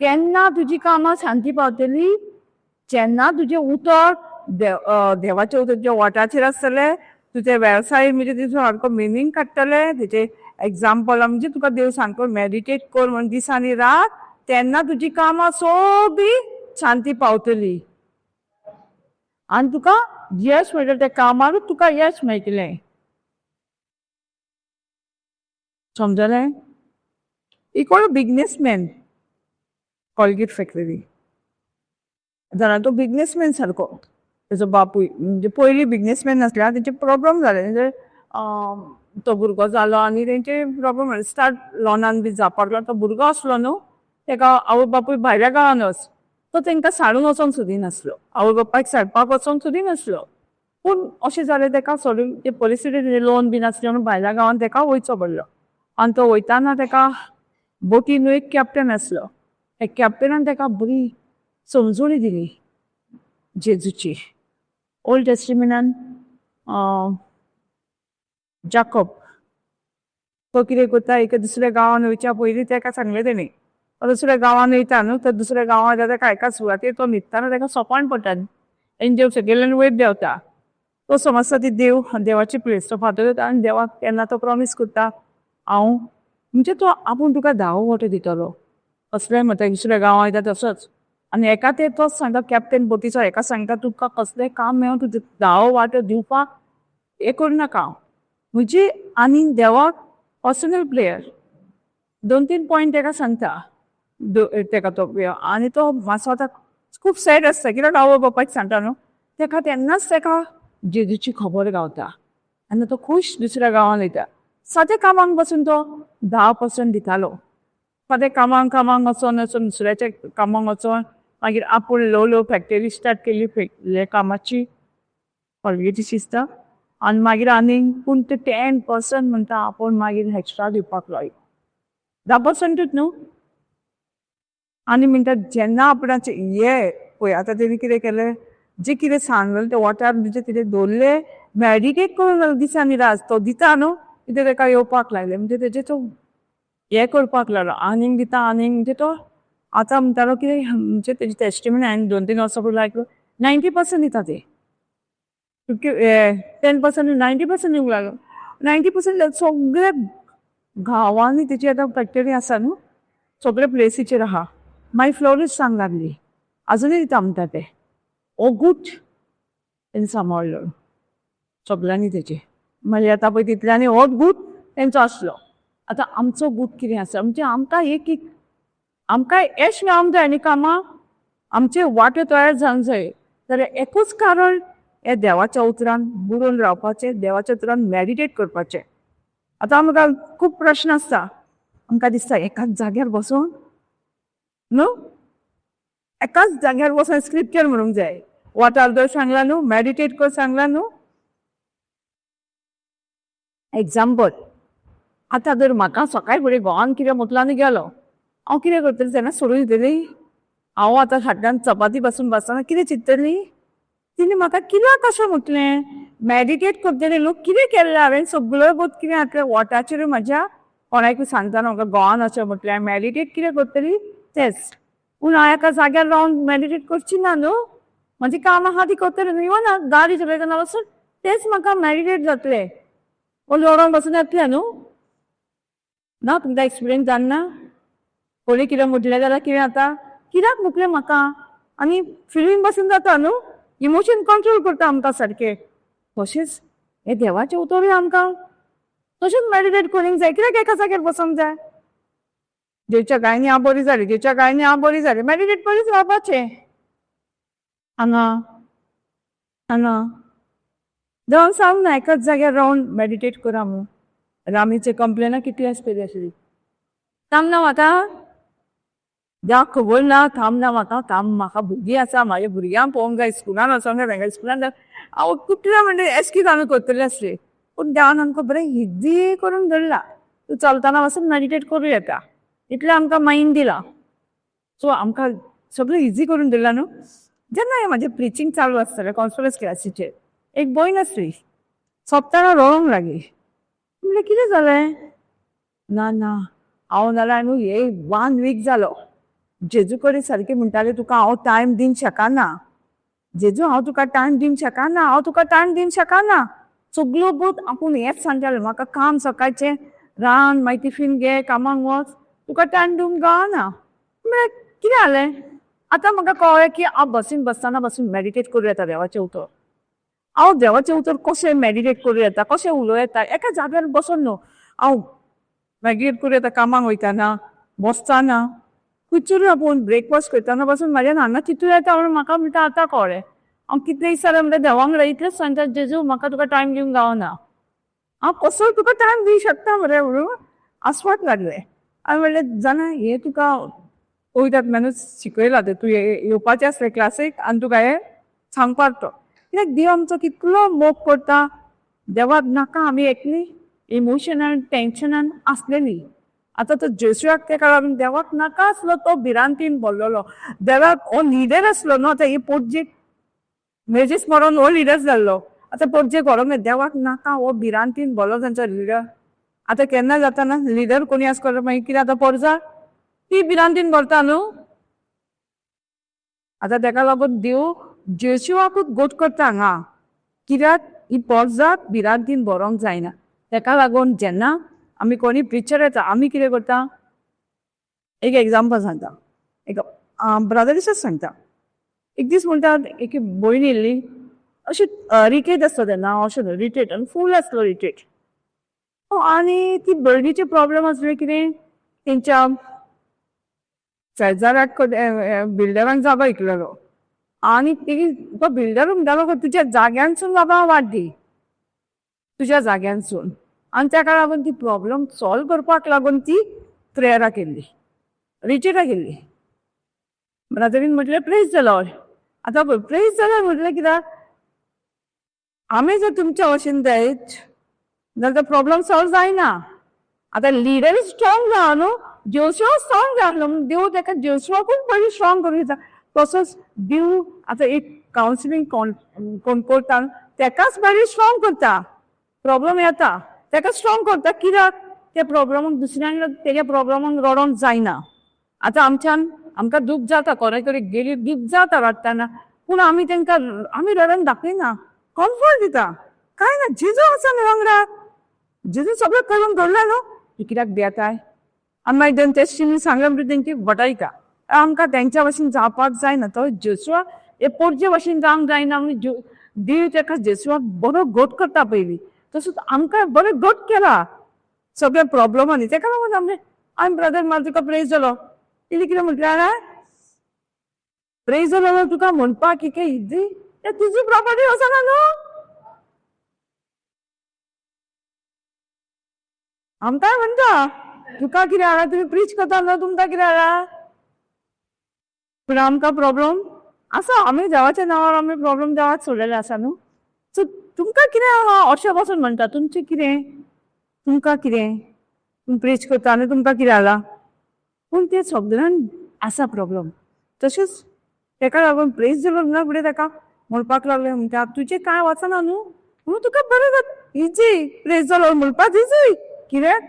केन्ना तुजी कामां शांती पावतली जेन्ना तुजें उतर देवाचे उतर तुज्या ओठाचेर आसतलें तुजें वेवसाय म्हणजे तुजो सारको मिनींग काडटले तेजे एग्जाम्पल म्हणजे तुका देव सांगतो मेडिटेट कर म्हण दीस आनी रात तेन्ना तुजी कामां सगळीं शांती पावतली आनी तुका यश मेळटलें त्या कामारूच तुका यश मेळटलें समजलें इकोळ बिजनेसमॅन कॉलगेट फॅक्टरी जाणा तो बिजनेसमॅन सारको तेजो बापूय म्हणजे पयलीं बिजनेसमॅन नासले तेंचे प्रॉब्लम जाले म्हणजे तो भुरगो जालो आनी तेंचे प्रॉब्लम जाले स्टार्ट लॉनान बी जावपाक लागलो तो भुरगो आसलो न्हू तेका आवय बापूय भायल्या गांवानच तो तेंकां साडून वचोंक सोदिनासलो आवय बापायक साडपाक वचोंक सोदिनासलो पूण अशें जालें तेका सोडून ते परिस्थितीन लोन बी नासलें म्हणून भायल्या गांवान तेका वयचो पडलो आनी तो वयताना तेका बोटीन एक कॅप्टन आसलो त्या कॅप्टनान तेका बरी समजुणी दिली जेजूची ओल्ड टेस्टिमेंटान जाकोब तो कितें करता एका दुसऱ्या गांवान वयच्या पयलीं तेका सांगलें तेणी तो दुसऱ्या गांवान वयता न्हू तर दुसऱ्या गांवान तेका एका सुवातेर तो न्हिदताना तेका सोंपण पडटा एंजल सकयल्यान वयर देंवता तो समजता ती देवाची प्लेस तो फातर येता आनी देवाक केन्ना तो प्रॉमीस करता हांव म्हणजे तो आपूण तुका 10 वोट दितलो कसलेंय म्हणटा दुसऱ्या गांवां वयता तसोच आनी एका ते तोच सांगता कॅप्टन बोटीचो एका सांगता तुका कसलेंय काम मेळोन तुका 10 वाटो दिवपाक हें करनाका म्हणजे आनी देवाक पर्सनल प्लेयर 2-3 पॉयंट तेका सांगता तेका तो आनी तो मातसो आतां खूब सॅड आसता कित्याक आवय बापायक सांगता न्हू तेका तेन्नाच तेका जेजूची खबर गावता आनी तो खूश दुसऱ्या गांवान वयता सादें कामाक बसून तो 10% दितालो सादें कामाक वचोन दुसऱ्याच्या कामाक वचोन मागीर आपूण ल्हव फॅक्टरी स्टार्ट केली कामाची कॉलगेटी दिसता आनी मागीर आनीक पूण ते 10% म्हणटा आपूण मागीर एक्स्ट्रा दिवपाक लायक 10%च न्हू आनी म्हणटा जेन्ना आपणाचे हे पळय आतां तेणी कितें केलें जे कितें सांगलें ते वॉटार म्हणजे कितें दवरलें मेडिटेट करून दिसांनी रात तो दिता न्हू कितें तेका येवपाक लायलें म्हणजे तेजें तो हें करपाक लागलो आनीक दिता आनीक म्हणजे तो आतां म्हणटालो कितें म्हणजे तेजे टेस्टिमनी हांवें 2-3 वर्सां पयलीं आयकलो 90% दिता ते 10% 90% दिवंक लागलो 90% सगळे गांवांनी तेजी आतां फॅक्टरी आसा न्हू सगळे प्लेसीचेर आहा मागीर फ्लोरिस्ट सांग लागली आजुनूय दिता म्हणटा ते ओ गूट तेणी सांबाळलो सगळ्यांनी तेजे मागीर आतां पळय तितल्यांनी होच गूट तेंचो आसलो आतां आमचो गूट कितें आसा म्हणजे आमकां आमकां यश मेळोंक जाय न्ही कामां आमचे वाटे तयार जावंक जाय जाल्यार एकूच कारण हे देवाच्या उतरान बुडून रावपाचें देवाच्या उतरान मेडिटेट करपाचें आतां आमकां खूब प्रश्न आसता आमकां दिसता एकाच जाग्यार बसून न्हू एकाच जाग्यार बसून स्क्रिप्चर म्हणूंक जाय वाटार दर सांगला न्हू मेडिटेट कर सांगला न्हू एग्जाम्पल आतां जर म्हाका सकाळीं फुडें गोवान कितें म्हटलां न्ही गेलो हांव कितें करतलें तेन्ना सोडून दितलें हांव आतां फाटल्यान चपाती पासून बसतना कितें चिंततली तिने म्हाका कित्याक अशें म्हटलें मॅडिटेट करतलें न्हू कितें केल्लें हांवें सगळ्यो गोत कितें घातलें ओठाचेर म्हाज्या कोणाकूय सांगतना म्हाका गोवान अशें म्हटलें मॅडिटेट कितें करतली तेंच पूण हांव एका जाग्यार रावन मॅडिटेट करची ना न्हू म्हजी कामां आहा ती करतली न्हू इवन गाडी चलयतना वचून तेंच म्हाका मॅडिटेट जातलें पूण लोडोन बसून येतलें न्हू ना तुमकां एक्सपिरियन्स जावना कोणी कितें म्हटलें जाल्यार कितें जाता कित्याक म्हटलें म्हाका आनी फिलींग बसून जाता न्हू इमोशन कंट्रोल करता आमकां सारकें तशेंच हें देवाचें उतोरूय आमकां तशेंच मॅडिटेट करूंक जाय कित्याक एका जाग्यार बसूंक जाय देवच्या गायनी हांव बरी जाली देवच्या गायनी हांव बरी जाली मॅडिटेट करीत रावपाचें हांगा हांगा देवान सांग ना एकाच जाग्यार रावन मॅडिटेट करा म्हणून रामीचे कंप्लेनां कितली आसतली आशिल्ली थांब ना म्हाका देवाक खबर ना थांब ना म्हाका भुरगीं आसा म्हाज्या भुरग्यांक पळोवंक जाय स्कुलान वचोंक जाय तांकां स्कुलान हांव कुठले म्हणजे एस्क्यूज आमी करतले आसले पूण देवान आमकां बरें इजी करून दवरला तूं चलतना वचून मॅडिटेट करूं येता इतलें आमकां मायंड दिलां सो आमकां सगळें इजी करून दिलां न्हू जेन्ना हें म्हाजें प्रिचींग चालू आसतलें कॉन्फरन्स क्लासीचेर एक भयण आसली सोंपतना रडोंक लागली म्हणलें कितें जालें ना ना हांव नाल्यार न्हू हे 1 वीक जालो जेजू कडेन सारकें म्हणटालें तुका हांव टायम दिवंक शकना जेजू हांव तुका टायम दिवंक शकना हांव तुका टायम दिवंक शकना सगळ्यो बोत आपूण हेंच सांगतालें म्हाका काम सकाळचें रांद मागीर टिफीन घे कामाक वच तुका टायम दिवंक गावना म्हळ्यार कितें जालें आतां म्हाका कळ्ळें की हांव बसीन बसतना बसून मॅडिटेट करूं येता देवाचें उतर हांव देवाचें उतर कशें मॅडिटेट करूं येता कशें उलोवं येता एका जाग्यार बसून न्हू हांव मॅडिटेट करूं येता कामाक वयताना बसतना खंयसरूय आपूण ब्रेकफास्ट करतना पासून म्हाज्या हांगा चिंतूं येता म्हणून म्हाका म्हणटा आतां कळ्ळें हांव कितले दीस जाले म्हणटा देवाक इतलेंच सांगता जेजू म्हाका तुका टायम दिवंक गावना हांव कसो तुका टायम दिवंक शकता मरे म्हणून आसपाक लागलें हांवें म्हणलें जाणा हें तुका वयतातल्यानूच शिकयलां तें तूं येवपाचें आसलें क्लासीक आनी तुका हें सांगपाक तो कित्याक देव आमचो कितलो मोग करता देवाक नाका आमी एकली इमोशनान टेन्शनान आसलेली आतां तो जेशुआक तेका लागून देवाक नाका आसलो तो भिरांतीन भरलेलो देवाक हो लिडर आसलो न्हू आतां ही पोटजेक मेजीस मरोन हो लिडर जाल्लो आतां पोटजेक व्हरोंक देवाक नाका हो भिरांतीन भरलो तांचो लिडर आतां केन्ना जाता ना लिडर कोणी आसलो मागीर कितें आतां परजा ती भिरांतीन भरता न्हू आतां तेका लागून देव जेशुआकूच गोट करता हांगा कित्याक ही परजाक भिरांतीन भरोंक जायना तेका लागून जेन्ना आमी कोणी प्रिचर येता आमी कितें करता एक एग्जाम्पल सांगता एक ब्रदरीसच सांगता एक दीस म्हणटा एक भयण येयल्ली अशी रिकेट आसता तेन्ना अशें न्हू रिटेट आनी फूल आसलो रिटेट आनी ती भयणीचे प्रॉब्लेम आसले कितें तेंच्या शेजाऱ्याक बिल्डरांक जागो विकलेलो आनी तो बिल्डर म्हणटालो तुज्या जाग्यांसून बाबा वाट दी तुज्या जाग्यांसून आनी तेका लागून ती प्रॉब्लम सॉल्व करपाक लागून ती प्रेयरा केल्ली रिट्रीटाक गेल्ली ब्रदरीन म्हटलें प्रेज द लॉर्ड आतां पळय प्रेज द लॉर्ड म्हटलें कित्याक आमी जर तुमच्या भशेन जायत जाल्यार तो प्रॉब्लम सॉल्व जायना आतां लिडर स्ट्रॉंग जावं न्हू जोशुआ स्ट्रॉंग जालो देव तेका जोशुआकूच पयलीं स्ट्रॉंग करूं येता तसोच देव आतां एक कावन्सिलींग कोण करता तेकाच पयलीं स्ट्रॉंग करता प्रॉब्लम येता तेका स्ट्रॉंग करता कित्याक त्या प्रॉब्लमाक दुसऱ्यांक तेज्या प्रॉब्लमाक रडोंक जायना आतां आमकां दूख जाता कोणाय तरी गेली दूख जाता रडटाना पूण आमी तांकां आमी रडोवन दाखयना कम्फर्ट दिता कांय ना जेजू आसा न्हू वांगडा जेजू सगळें करून दवरला न्हू तूं कित्याक भियेताय आनी मागीर तेणें तें सांगलें म्हणटा तेंची बटायता आमकां तेंच्या भशेन जावपाक जायना तो जेशुआ हे पोरचे भशेन जावंक जायना म्हणून देव तेका जेशुआक बरो घोट करता पयलीं तसोच आमकां बरें घोट केला सगळ्या प्रॉब्लमांनी तेका लागून आमी ब्रदर म्हाका तुका प्रेज जालो तिणें कितें म्हटलें जाल्यार प्रेज जालो तुका म्हणपाक की इजी तें तुजी प्रॉपर्टी वचना न्हू आमकां म्हणटा तुका कितें जाला तुमी प्रीच करता न्हू तुमकां कितें जाला पूण आमकां प्रॉब्लम आसा आमी देवाच्या नांवार आमी प्रॉब्लम देवाक सोडलेले आसा न्हू सो तुमकां कितें आहा अशें पासून म्हणटा तुमचें कितें तुमकां कितें तुमी प्रीच करता आनी तुमकां कितें जाला पूण ते सगळ्यांक आसा प्रॉब्लम तशेंच ताका लागून प्रेज द लॉर्ड ना फुडें ताका म्हणपाक लागलें म्हणटा तुजें कांय वचना न्हू म्हणून तुका बरें जाता इजी प्रेज द लॉर्ड म्हणपाक इजी कित्याक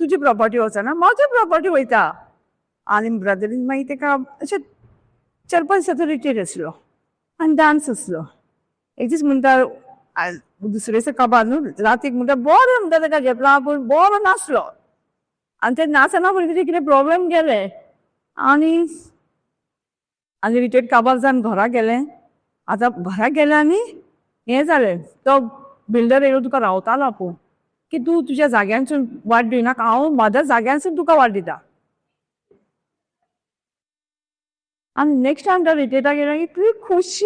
तुजी प्रॉपर्टी वचना म्हाजी प्रॉपर्टी वयता आनी ब्रदरीन मागीर ताका अशें 4-5 दिसांचो रिट्रीट आसलो आनी डान्स आसलो एक दीस म्हणटा दुसरे दिसा काबार न्हू रातीक म्हणटा बरो म्हणटा ताका घेतलो पूण बरो नाचलो आनी ते नाचना फुडें तेजे कितें प्रॉब्लेम गेले आनी आनी रिट्रीट काबार जावन घरा गेलें आतां घरा गेलें आनी हें जालें तो बिल्डर येयलो तुका रावतालो आपूण की तूं तुज्या जाग्यांसून वाट दिनाका हांव म्हाज्या जाग्यांसून तुका वाट दिता आनी नेक्स्ट टायम तो रिट्रीटाक गेलो इतली खूश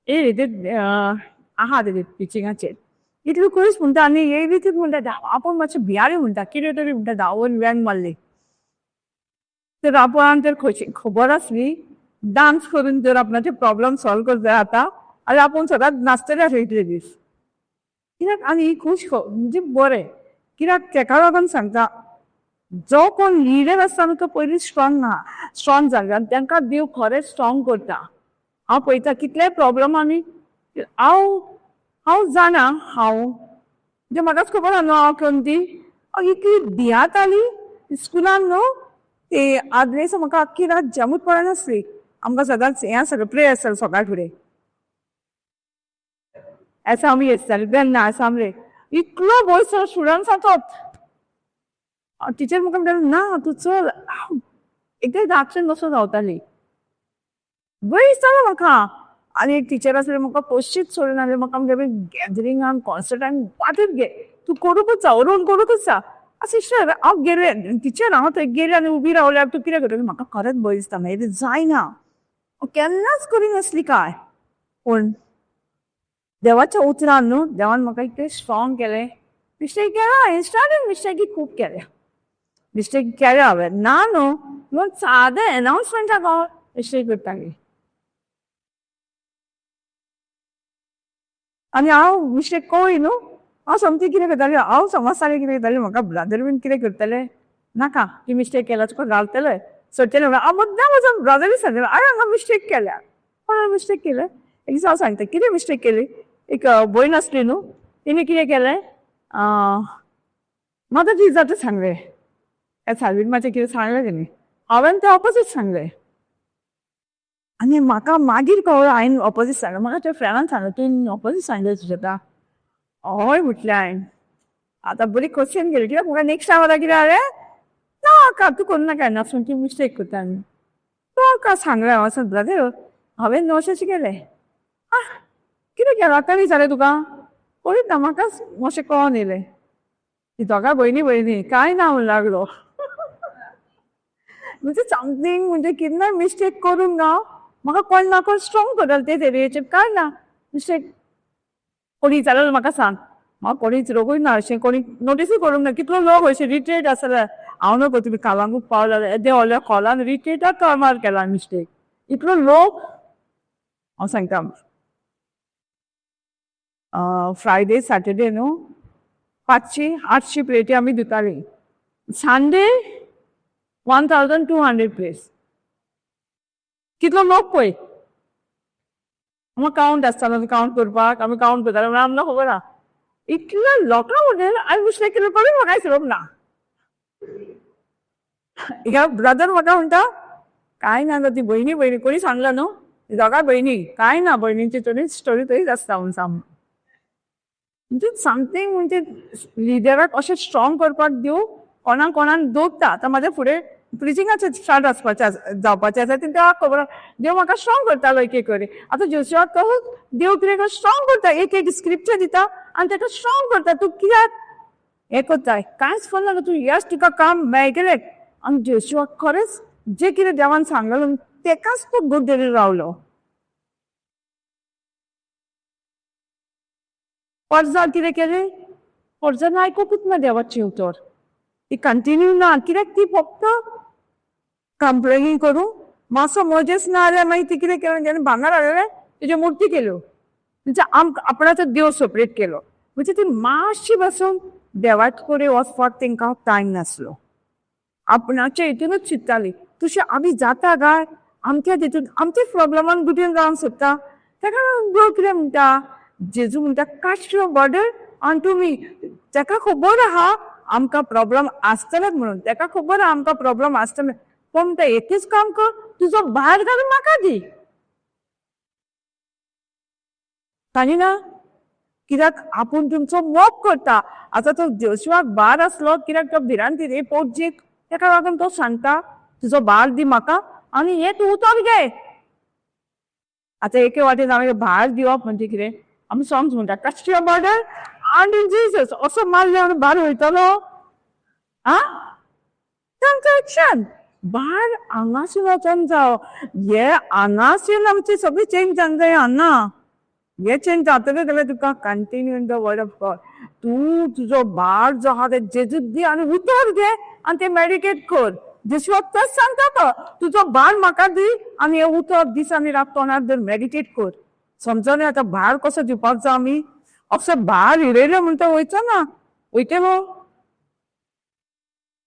हे रिट्रीट आहा तेजे टिचिंगाचेर इतली खूश म्हणटा आनी हे रिट्रीट म्हणटा आपूण मातशें भियारी म्हणटा कितें तरी म्हणटा धांवून व्यान मारली तर आपूण तर खबर आसली डान्स करून जर आपणाचे प्रॉब्लेम सॉल्व करता आतां आनी आपूण सदांच नाचतले आसले दीस कित्याक आनी खूश म्हणजे बरें कित्याक ताका लागून सांगता जो कोण लिडर आसता न्हू तो पयलीं स्ट्रॉंग जाल्लो आनी तांकां देव खरेंच स्ट्रॉंग करता हांव पळयता कितलेय प्रॉब्लम आनी हांव जाणा हांव म्हणजे म्हाकाच खबर आहा न्हू हांव कोण ती इतली भियाताली स्कुलान न्हू ते आदले दिसा म्हाका आख्खी रात जमूच पडनासली आमकां सदांच हें आसतालें प्रे आसतालें सकाळ फुडें एसामी आसताली तेन्ना आसामले इतलो बोयसो स्टुडंट्सांचो टिचर म्हाका म्हणटाली ना तूं चल एकदां रातच्यान बसून रावताली बरी दिसतालो म्हाका आनी एक टिचर आसले म्हाका पोश्टीच सोडून आसले म्हाका म्हणजे गॅदरिंगान कॉन्सर्टान वाटूच घे तूं करूंकच रोवन करूंकच जा सिस्टर हांव गेलें टिचर हांव थंय गेलें आनी उबी रावल्यार तूं कितें करतलें म्हाका खरेंच भंय दिसता मागीर जायना हांव केन्नाच करिनासली काय पूण देवाच्या उतरान न्हू देवान म्हाका इतलें स्ट्रॉंग केलें मिस्टेक केला हांवें स्टार्टींग मिस्टेकी खूब केल्या मिस्टेक केल्या हांवें ना न्हू मग सादें एनावन्समेंटाक हांव मिस्टेक करताली आनी हांव मिस्टेक कळ्ळी न्हू हांव समथींग कितें करतालें हांव समजतालें कितें करतालें म्हाका ब्रदर बीन कितें करतलें नाका ती मिस्टेक केल्या तुका घालतलें सोडटलें हांव मुद्दाम म्हजो ब्रदरूय सांगलें हांवें हांगा मिस्टेक केल्या पण हांवें मिस्टेक केलें एक दीस हांव सांगता कितें मिस्टेक केली एक भयण आसली न्हू तिणें कितें केलें म्हाका तिजाचें सांगलें ह्या सालवीन मातशें कितें सांगलें तेणी हांवें तें ऑपोजीट सांगलें आनी म्हाका मागीर कळ्ळें हांवें ऑपोजीट सांगलें म्हाका त्या फ्रेंडान सांगलें तुवें ऑपोजीट सांगलें सुजाता हय म्हटलें हांवें आतां बरी क्वेश्चन केली कित्याक म्हाका नेक्स्ट टायम आतां कितें जालें नाका तूं करूं नाका ना ती मिस्टेक करता आमी तुका सांगलें हांव असो ब्रदर हांवें न्हू अशें केलें कितें केलें आतां विचारलें तुका पळयत ना म्हाकाच मातशें कळोन येयलें ती दोगा भयणी कांय ना म्हणून लागलो म्हणजे समथींग म्हणजे केन्ना मिस्टेक करूंक ना म्हाका कोण ना कोण स्ट्रॉंग करतालो ते तरेचेर कांय ना मिस्टेक कोणी विचारलें म्हाका सांग म्हाका कोणी विचारूंकूय ना अशें कोणी नोटीसूय करूंक ना कितलो लोक अशें रिट्रीट आसले हांव नको तुमी कालांगूट पावले येदे व्हडल्या कॉलान रिट्रीटाक कामार केला मिस्टेक इतलो लोक हांव सांगता फ्रायडे सॅटर्डे न्हू 500-800 प्लेटी आमी दिताली संडे 1200 प्लेट्स कितलो लोक पळय म्हाका कावंट आसतालो कावंट करपाक आमी कावंट करताले म्हण आमकां खबर आहा इतल्या लोकां म्हणलें हांवें मिस्टेक केलें पळय म्हाका विसरूंक ना ह्या ब्रदर म्हाका म्हणटा कांय ना गो ती भयणी कोणी सांगला न्हू दोगा भयणी कांय ना भयणींची तरी स्टोरी तरीच आसता म्हूण सांग म्हणजे समथींग म्हणजे लिडराक अशें स्ट्रॉंग करपाक दिवं कोणान दोगता आतां म्हाज्या फुडें प्रिचिंगाचें स्टार्ट जावपाचें आसा तेंकां खबर देव म्हाका स्ट्रॉंग करतालो एक एक करी आतां जोशुआक कळ्ळें देव कितें स्ट्रॉंग करता एक एक स्क्रिप्चर दिता आनी ताका स्ट्रॉंग करता तूं कित्याक हें कोत्ताय कांयच करना तूं यस तुका काम मेळटलें आनी जोशुआक खरेंच जें कितें देवान सांगलें तेकाच तो गुड डेली रावलो पर्जा कितें केलें पर्जान आयकूंकूच ना देवाचें उतर ती कंटिन्यू ना कित्याक ती फक्त कंप्लेनी करूं मातसो मजेस ना जाल्यार मागीर ती कितें केलें जेन्ना भांगर हाडलें तेज्यो मुर्ती केल्यो म्हणजे आपणाचो देव सेपरेट केलो म्हणजे ती मातशी बसून देवाचे कडेन वचपाक तांकां टायम नासलो आपणाच्या हितूनच चिंत्ताली तशें आमी जाता काय आमच्या तितून आमच्या प्रॉब्लमान गुटेन रावंक सोदता ताका देव कितें म्हणटा जेजू म्हणटा cast your burden on to me ताका खबर आहा आमकां प्रॉब्लम आसतलेच म्हणून ताका खबर आहा आमकां प्रॉब्लम आसतले पण म्हणटा एकच काम कर तुजो भार घालून म्हाका दी ताणी ना कित्याक आपूण तुमचो मोग करता आतां तो जोशुआक बार आसलो कित्याक तो भिरांती रे पोटजेक ताका लागून तो सांगता तुजो बार दी म्हाका आनी हें तूं उतर घे आतां एके वाटेन हांवें भार दिवप म्हणजे कितें आमी सॉंग्स म्हणटा cast your burden on Jesus असो मारले म्हणून भार वयतलो आ तांकां एक्शन भार हांगासून वचोन जावं हे हांगासून आमची सगळी चेंज जावंक जाय हांगा हे चेंज जातले जाल्यार तुका continue in the word of God तूं तुजो भार जो आहा ते जेजूक दी आनी उतर घे आनी ते मेडिटेट कर जेशुआ तेच सांगता तो तुजो भार म्हाका दी आनी हे उतर दीस आनी रात तोंडार धर मेडिटेट कर समजलें आतां भार कसो दिवपाक जाय आमी असो भार हिरयलो म्हणटा वयचो ना वयतलो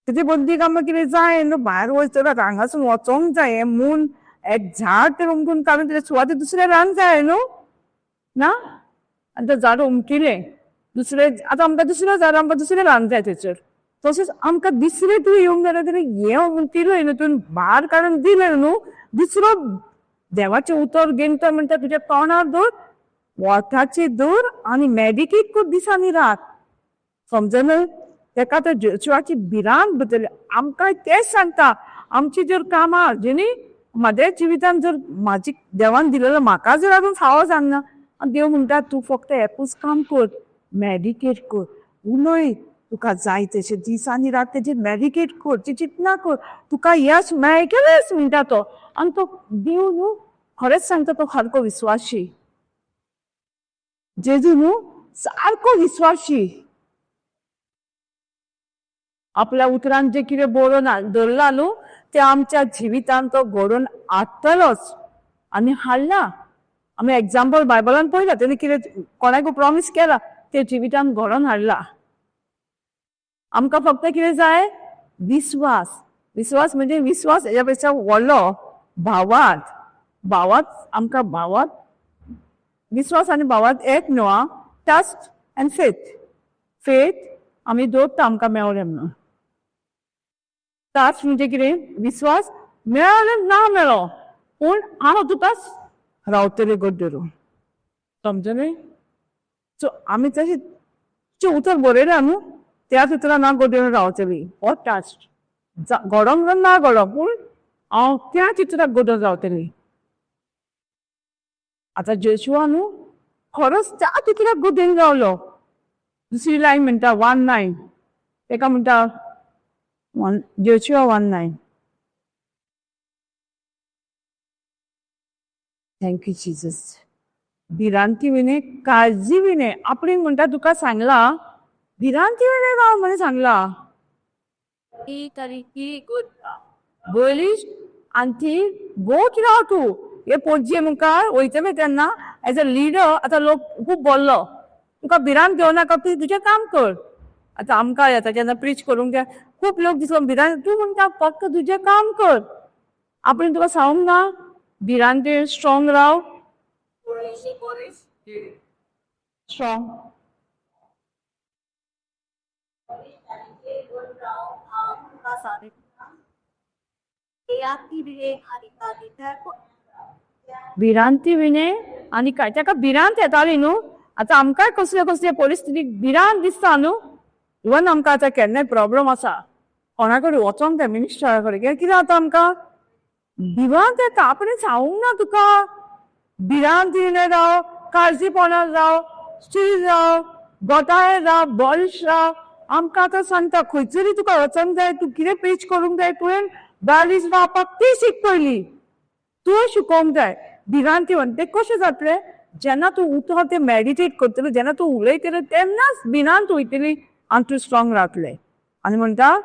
तेजे बदली आमकां कितें जाय न्हू भायर वयतलो हांगासून वचोंक जाय हें मून एक झाड तर उमकून काडून तेजे सुवातेर दुसरें रान जाय न्हू ना आनी तें झाड उमकिलें दुसरें आतां आमकां दुसरें झाड आमकां दुसरें रान जाय थंयसर तशेंच आमकां दुसरें तूं येवंक जाल्यार तरी हें उमकिलें न्हू तुवें भार काडून दिलें न्हू दुसरो देवाचें उतर घेवन तो म्हणटा तुज्या तोंडार धर वताचेर धर आनी मेडिटेट कर दीस आनी रात समजलें ताका तर जेशुआची भिरांत बदल आमकां तेच सांगता आमची जर कामां जेणी म्हाज्या जिवितान जर म्हाजी देवान दिलेलो म्हाका जर आजून फावो जावना आनी देव म्हणटा तूं फक्त एकूच काम कर मेडिटेट कर उलय तुका जाय तशें दीस आनी रात तेजेर मेडिटेट कर ती चिंतना कर तुका यश मेळटलेंच म्हणटा तो आनी तो देव न्हू खरेंच सांगता तो सारको विस्वाशी जेजू न्हू सारको विस्वाशी आपल्या उतरान जे कितें बरोवन धरला न्हू ते आमच्या जिवितान तो घडोवन हाडटलोच आनी हाडला आमी एग्जाम्पल बायबलान पळयला तेणे कितें कोणाकूय प्रॉमिस केला ते जिवितान घडोवन हाडला आमकां फक्त कितें जाय विस्वास विस्वास म्हणजे विस्वास हेच्या पेक्षा व्हडलो भावात आमकां भावात विस्वास आनी भावात एक न्हू आं ट्रस्ट एंड फेथ आमी दवरता आमकां मेळ्ळें म्हणून ट्रस्ट म्हणजे कितें विस्वास मेळ्ळें ना मेळ्ळो पूण हांव तुकाच रावतलें घट धरून समजलें सो आमी तशें उतर बरयलां न्हू त्याच उतरान हांव घट धरून रावतलीं हो ट्रस्ट घडोंक जाय ना घडोंक पूण हांव त्या चित्राक घट धरून रावतलीं आतां जेशुआ न्हू खरोच त्या चित्राक घट धरून रावलो दुसरी लायन म्हणटा 1:9 ताका म्हणटा जेशुआ 1:9 थँक्यू जीजस भिरांती विने काळजी विने आपण म्हणटा तुका सांगला भिरांती विने राव म्हणे सांगला ती तरी की बलिश आनी ती गोट राव तूं हे पोटजे मुखार वयतले तेन्ना एज अ लिडर आतां लोक खूब बोल्लो तुका भिरांत घेवं नाका तूं तुजें काम कर आतां आमकां येता जेन्ना प्रीच करूंक जाय खूब लोक दिसलो भिरांत तूं म्हणटा फक्त तुजें काम कर आपण तुका सांगूंक ना भिरांती स्ट्रॉंग राव स्ट्रॉंग भिरांती विने आनी काय ताका भिरांत येताली न्हू आतां आमकांय कसले कसले परिस्थितीक भिरांत दिसता न्हू इवन आमकां आतां केन्नाय प्रॉब्लम आसा कोणा कडेन वचोंक जाय मिनिस्टरा कडेन कितें जाता आमकां भिरांत येता आपण सांगूंक ना तुका भिरांत येणे राव काळजीपणान राव स्टील राव गोठाळें राव बॉलिश राव आमकां आतां सांगता खंयसरी तुका वचोंक जाय तूं कितें पेच करूंक जाय तुवें बालिश रावपाक ती शीक पयली तुवें शिकोवंक जाय भिरांती म्हण तें कशें जातलें जेन्ना तूं उतर तें मेडिटेट करतलें जेन्ना तूं उलयतलें तेन्नाच भिरांत वयतली आनी तूं स्ट्रॉंग रावतलें आनी म्हणटा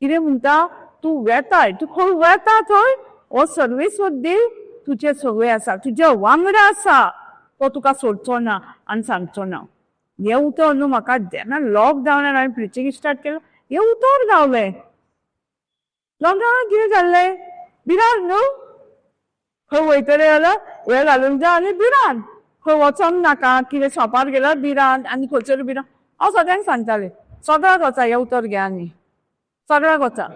कितें म्हणटा तूं वेताय तूं खंय वेता थंय हो सर्वीस देव तुझे सगळे आसा तुज्या वांगडा आसा तो तुका सोडचो ना आनी सांगचो ना हे उतर न्हू म्हाका जेन्ना लॉकडावनान हांवें प्रिचींग स्टार्ट केलो हे उतर गावले लॉकडावनान कितें जाल्लें भिरांत न्हू खंय वयतले जाल्यार हे घालूंक जाय आनी भिरांत खंय वचोंक नाका कितें शॉपार गेल्यार भिरांत आनी खंयसर भिरांत हांव सगळ्यांक सांगतालें सगळ्याक वचा हे उतर घे आनी सगळ्याक वचा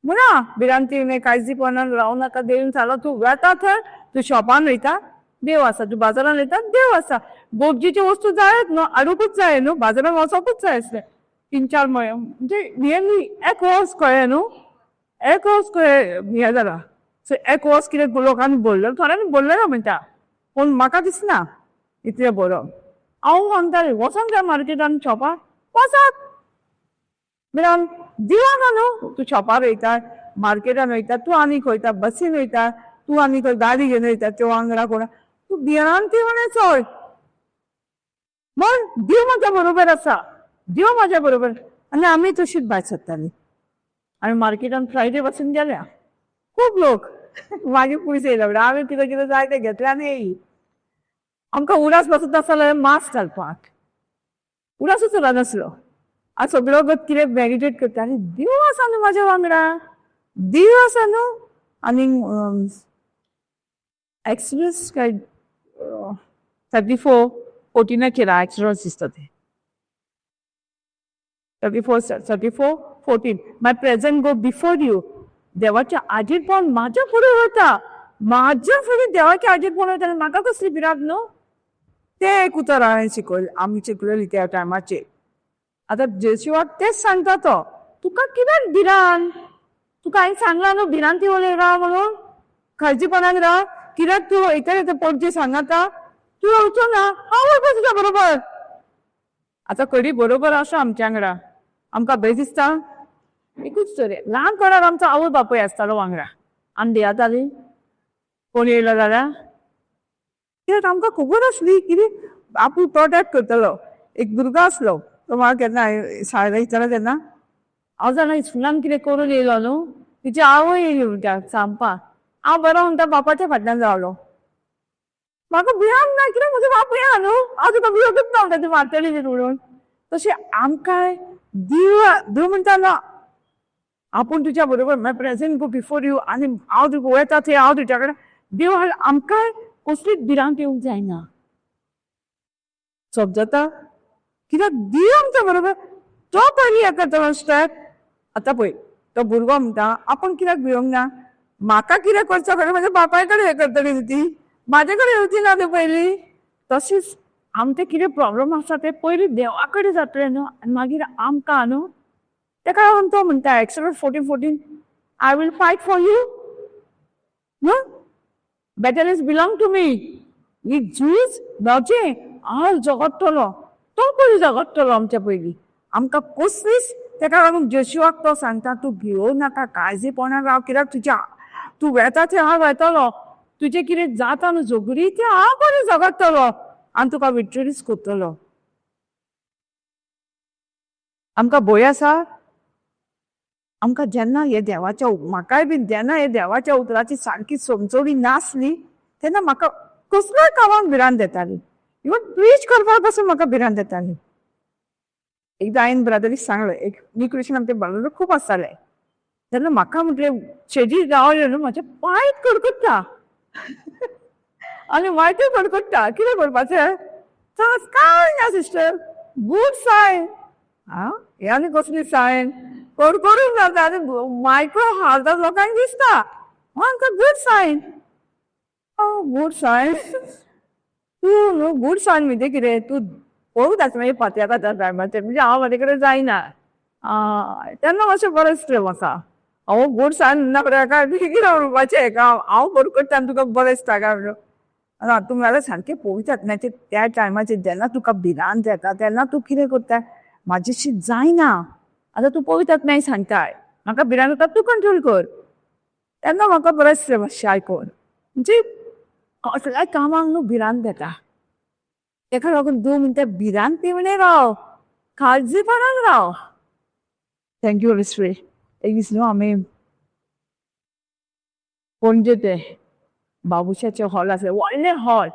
म्हणा भिरांतीन काळजीपणान रावू नाका देव चालो तूं वेता थंय तूं शॉपान वयता देव आसा तूं बाजारान वयता देव आसा गोबजीचे वस्तू जायत न्हू हाडूंकूच जाय न्हू बाजारान वचोंकूच जाय आसलें 3-4 म्हयने म्हणजे नियरली एक वर्स कळ्ळें न्हू एक वर्स कळ्ळें हें जालां सो एक वर्स कितें लोकांनी बोल्लें थोड्यांनी बोल्लें ना म्हणटा पूण म्हाका दिसना इतलें बरो हांव सांगतालें वचोंक जाय मार्केटान शॉपार वचात भिरांत दिवाना न्हू तूं शॉपार वयता मार्केटान वयता तूं आनी खंयता बसीन वयता तूं आनी खंय गाडी घेवन वयता त्यो वांगडा कोणा तूं भिरांतीपणे चड म्हण देव म्हाज्या बरोबर आसा देव म्हाज्या बरोबर आनी आमी तशीच भायर सरतालीं आमी मार्केटान फ्रायडे बसून गेल्या खूब लोक मागीर पयस येयलो म्हणल्यार आमी कितें कितें जाय तें घेतलें आनी येयली आमकां उरास बसत आसता जाल्यार मास्क घालपाक उरासूच नासलो आ सगळो कितें मॅडिटेट करता आनी देव आसा न्हू म्हाज्या वांगडा देव आसा न्हू आनी एक्सप्रेस काय 34:14 केला एक्सप्रेस दिसता ते 34:14 माय प्रेझेंट गो बिफोर यू देवाच्या आजीरपण म्हाज्या फुडें वता म्हाज्या फुडें देवाच्या आजीरपण वता आनी म्हाका कसली भिरांत न्हू ते एक उतर हांवें शिकयलें आमी शिकलेली त्या टायमाचेर आतां जेशुवाक तेच सांगता तो तुका कित्याक भिरांत तुका हांवें सांगलां न्हू भिरांती वयले राव म्हणून काळजीपणान राव कित्याक तूं वयतलें तें पणजे सांगाता तूं वचो ना हांव वयता तुज्या बरोबर आतां कडी बरोबर आसा आमच्या वांगडा आमकां भंय दिसता एकूच तरी ल्हानपणांत आमचो आवय बापूय आसतालो वांगडा आमी भियातालीं कोण येयलो जाल्यार कित्याक आमकां खबर आसली कितें आपूण प्रोटेक्ट करतलो एक भुरगो आसलो तो म्हाका केन्ना शाळेंत वयतालो तेन्ना हांव जाणा स्कुलान कितें करून येयलो न्हू तिची आवय येयली म्हणटा सांगपाक हांव बरो म्हणटा बापाच्या फाटल्यान रावलो म्हाका भिरांत ना कित्याक म्हजो बापूय आहा न्हू हांव तुका भियोगूच ना म्हणटा ती मारतली ती म्हणून तशें आमकां देव म्हणटालो आपूण तुज्या बरोबर माय प्रेझेंट गो बिफोर यू आनी हांव तुका वयता थंय हांव तुज्या कडेन देव आमकां कसलीच भिरांत येवंक जायना समजता कित्याक देव आमच्या बरोबर तो पयलीं हें करतलो स्टेप आतां पळय तो भुरगो म्हणटा आपूण कित्याक भियोंक ना म्हाका कितें करचो खरें म्हज्या बापाय कडेन हें करतली ती म्हाजे कडेन येवची ना ती पयलीं तशीच आमचें कितें प्रॉब्लम आसा तें पयलीं देवा कडेन जातलें न्हू आनी मागीर आमकां न्हू तेका लागून तो म्हणटा Exodus 14:14 I will fight for you न्हू battle is belong to me ही झूज म्हजें हांव जगडटलो तो पयलीं जगडटलो आमच्या पयलीं आमकां कसलीच तेका लागून जोशुआक तो सांगता तूं भियों नाका काळजीपणान राव कित्याक तूं वेता थंय हांव वेतलो तुजें कितें जाता न्हू झगडी तें हांव पयलीं जगडटलो आनी तुका विक्टरीज करतलो आमकां भंय आसा आमकां जेन्ना हे देवाच्या म्हाकाय बी जेन्ना हे देवाच्या उतराची सारकी समजोली नासली तेन्ना म्हाका कसल्याय कामाक भिरांत येताली इवन प्रीच करपाक पासून म्हाका भिरांत येताली एकदां हांवें ब्रदरीक सांगलें एक न्यू क्रिश्चन आमचे ब्रदर खूब आसताले तेन्ना म्हाका म्हटलें शेजी गावले न्हू म्हाजे पांय कडकडटा आनी वायटूय कडकडटा कितें करपाचें काय ना सिस्टर गूड सायन हे आनी कसली सायन कडकडूंक जाता आनी मायक्रो हार्टान लोकांक दिसता आमकां गूड सायन गूड सायन तूं न्हू गूड सायन म्हणजे कितें तूं पळोवंक जाता मागीर फात्याक आतां टायमाचेर म्हणजे हांव म्हाजे कडेन जायना तेन्ना मातशें बरें दिसलें म्हाका हांव गूड सायन ना काय कितें म्हणपाचें हांव बरें करता आनी तुका बरें दिसता काय म्हणून तूं जाल्यार सारकें पळोवंक त्या टायमाचेर जेन्ना तुका भिरांत येता तेन्ना तूं कितें करता म्हाजेशी जायना आतां तूं पळयतात मागीर सांगताय म्हाका भिरांत येता तूं कंट्रोल कर तेन्ना म्हाका बरें दिसलें मातशें आयकून म्हणजे कसल्याय कामाक न्हू भिरांत येता तेका लागून 2 मिनटां भिरांतीपणे राव काळजीपणान राव थँक्यू होली स्पिरीट एक दीस न्हू आमी पणजे ते बाबुशाचे हॉल आसले व्हडले हॉल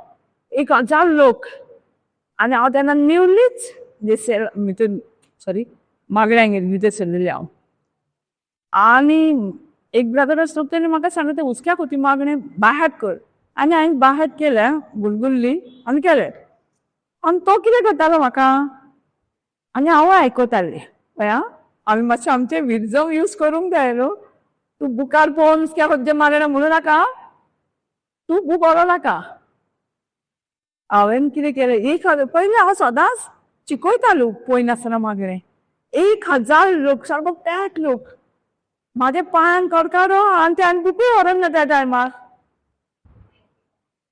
1000 लोक आनी हांव तेन्ना न्यूलीच भितर सॉरी मागण्यांक गेली भितर सरलेली हांव आनी एक ब्रदर आसलो तेणी म्हाका सांगलें ते हुस्क्याक होती मागणे बाहेर कर आनी हांवें बाहेर केलें गुलगुल्ली आनी केलें आनी तो कितें करतालो म्हाका आनी हांव आयकतालें पळया आमी मातशें आमचें विजडम यूज करूंक जाय न्हू तूं बुकार पळोवन हुस्क्याक खंयचे मागणे म्हणूं नाका तूं बूक व्हरो नाका हांवें कितें केलें पयलीं हांव सदांच चिकोयतालो पळयनासतना मागणें 1000 लोक सारको पॅक लोक म्हाज्या पांयान कडकडो आनी ते आनी बुकूय व्हरोन ना त्या टायमार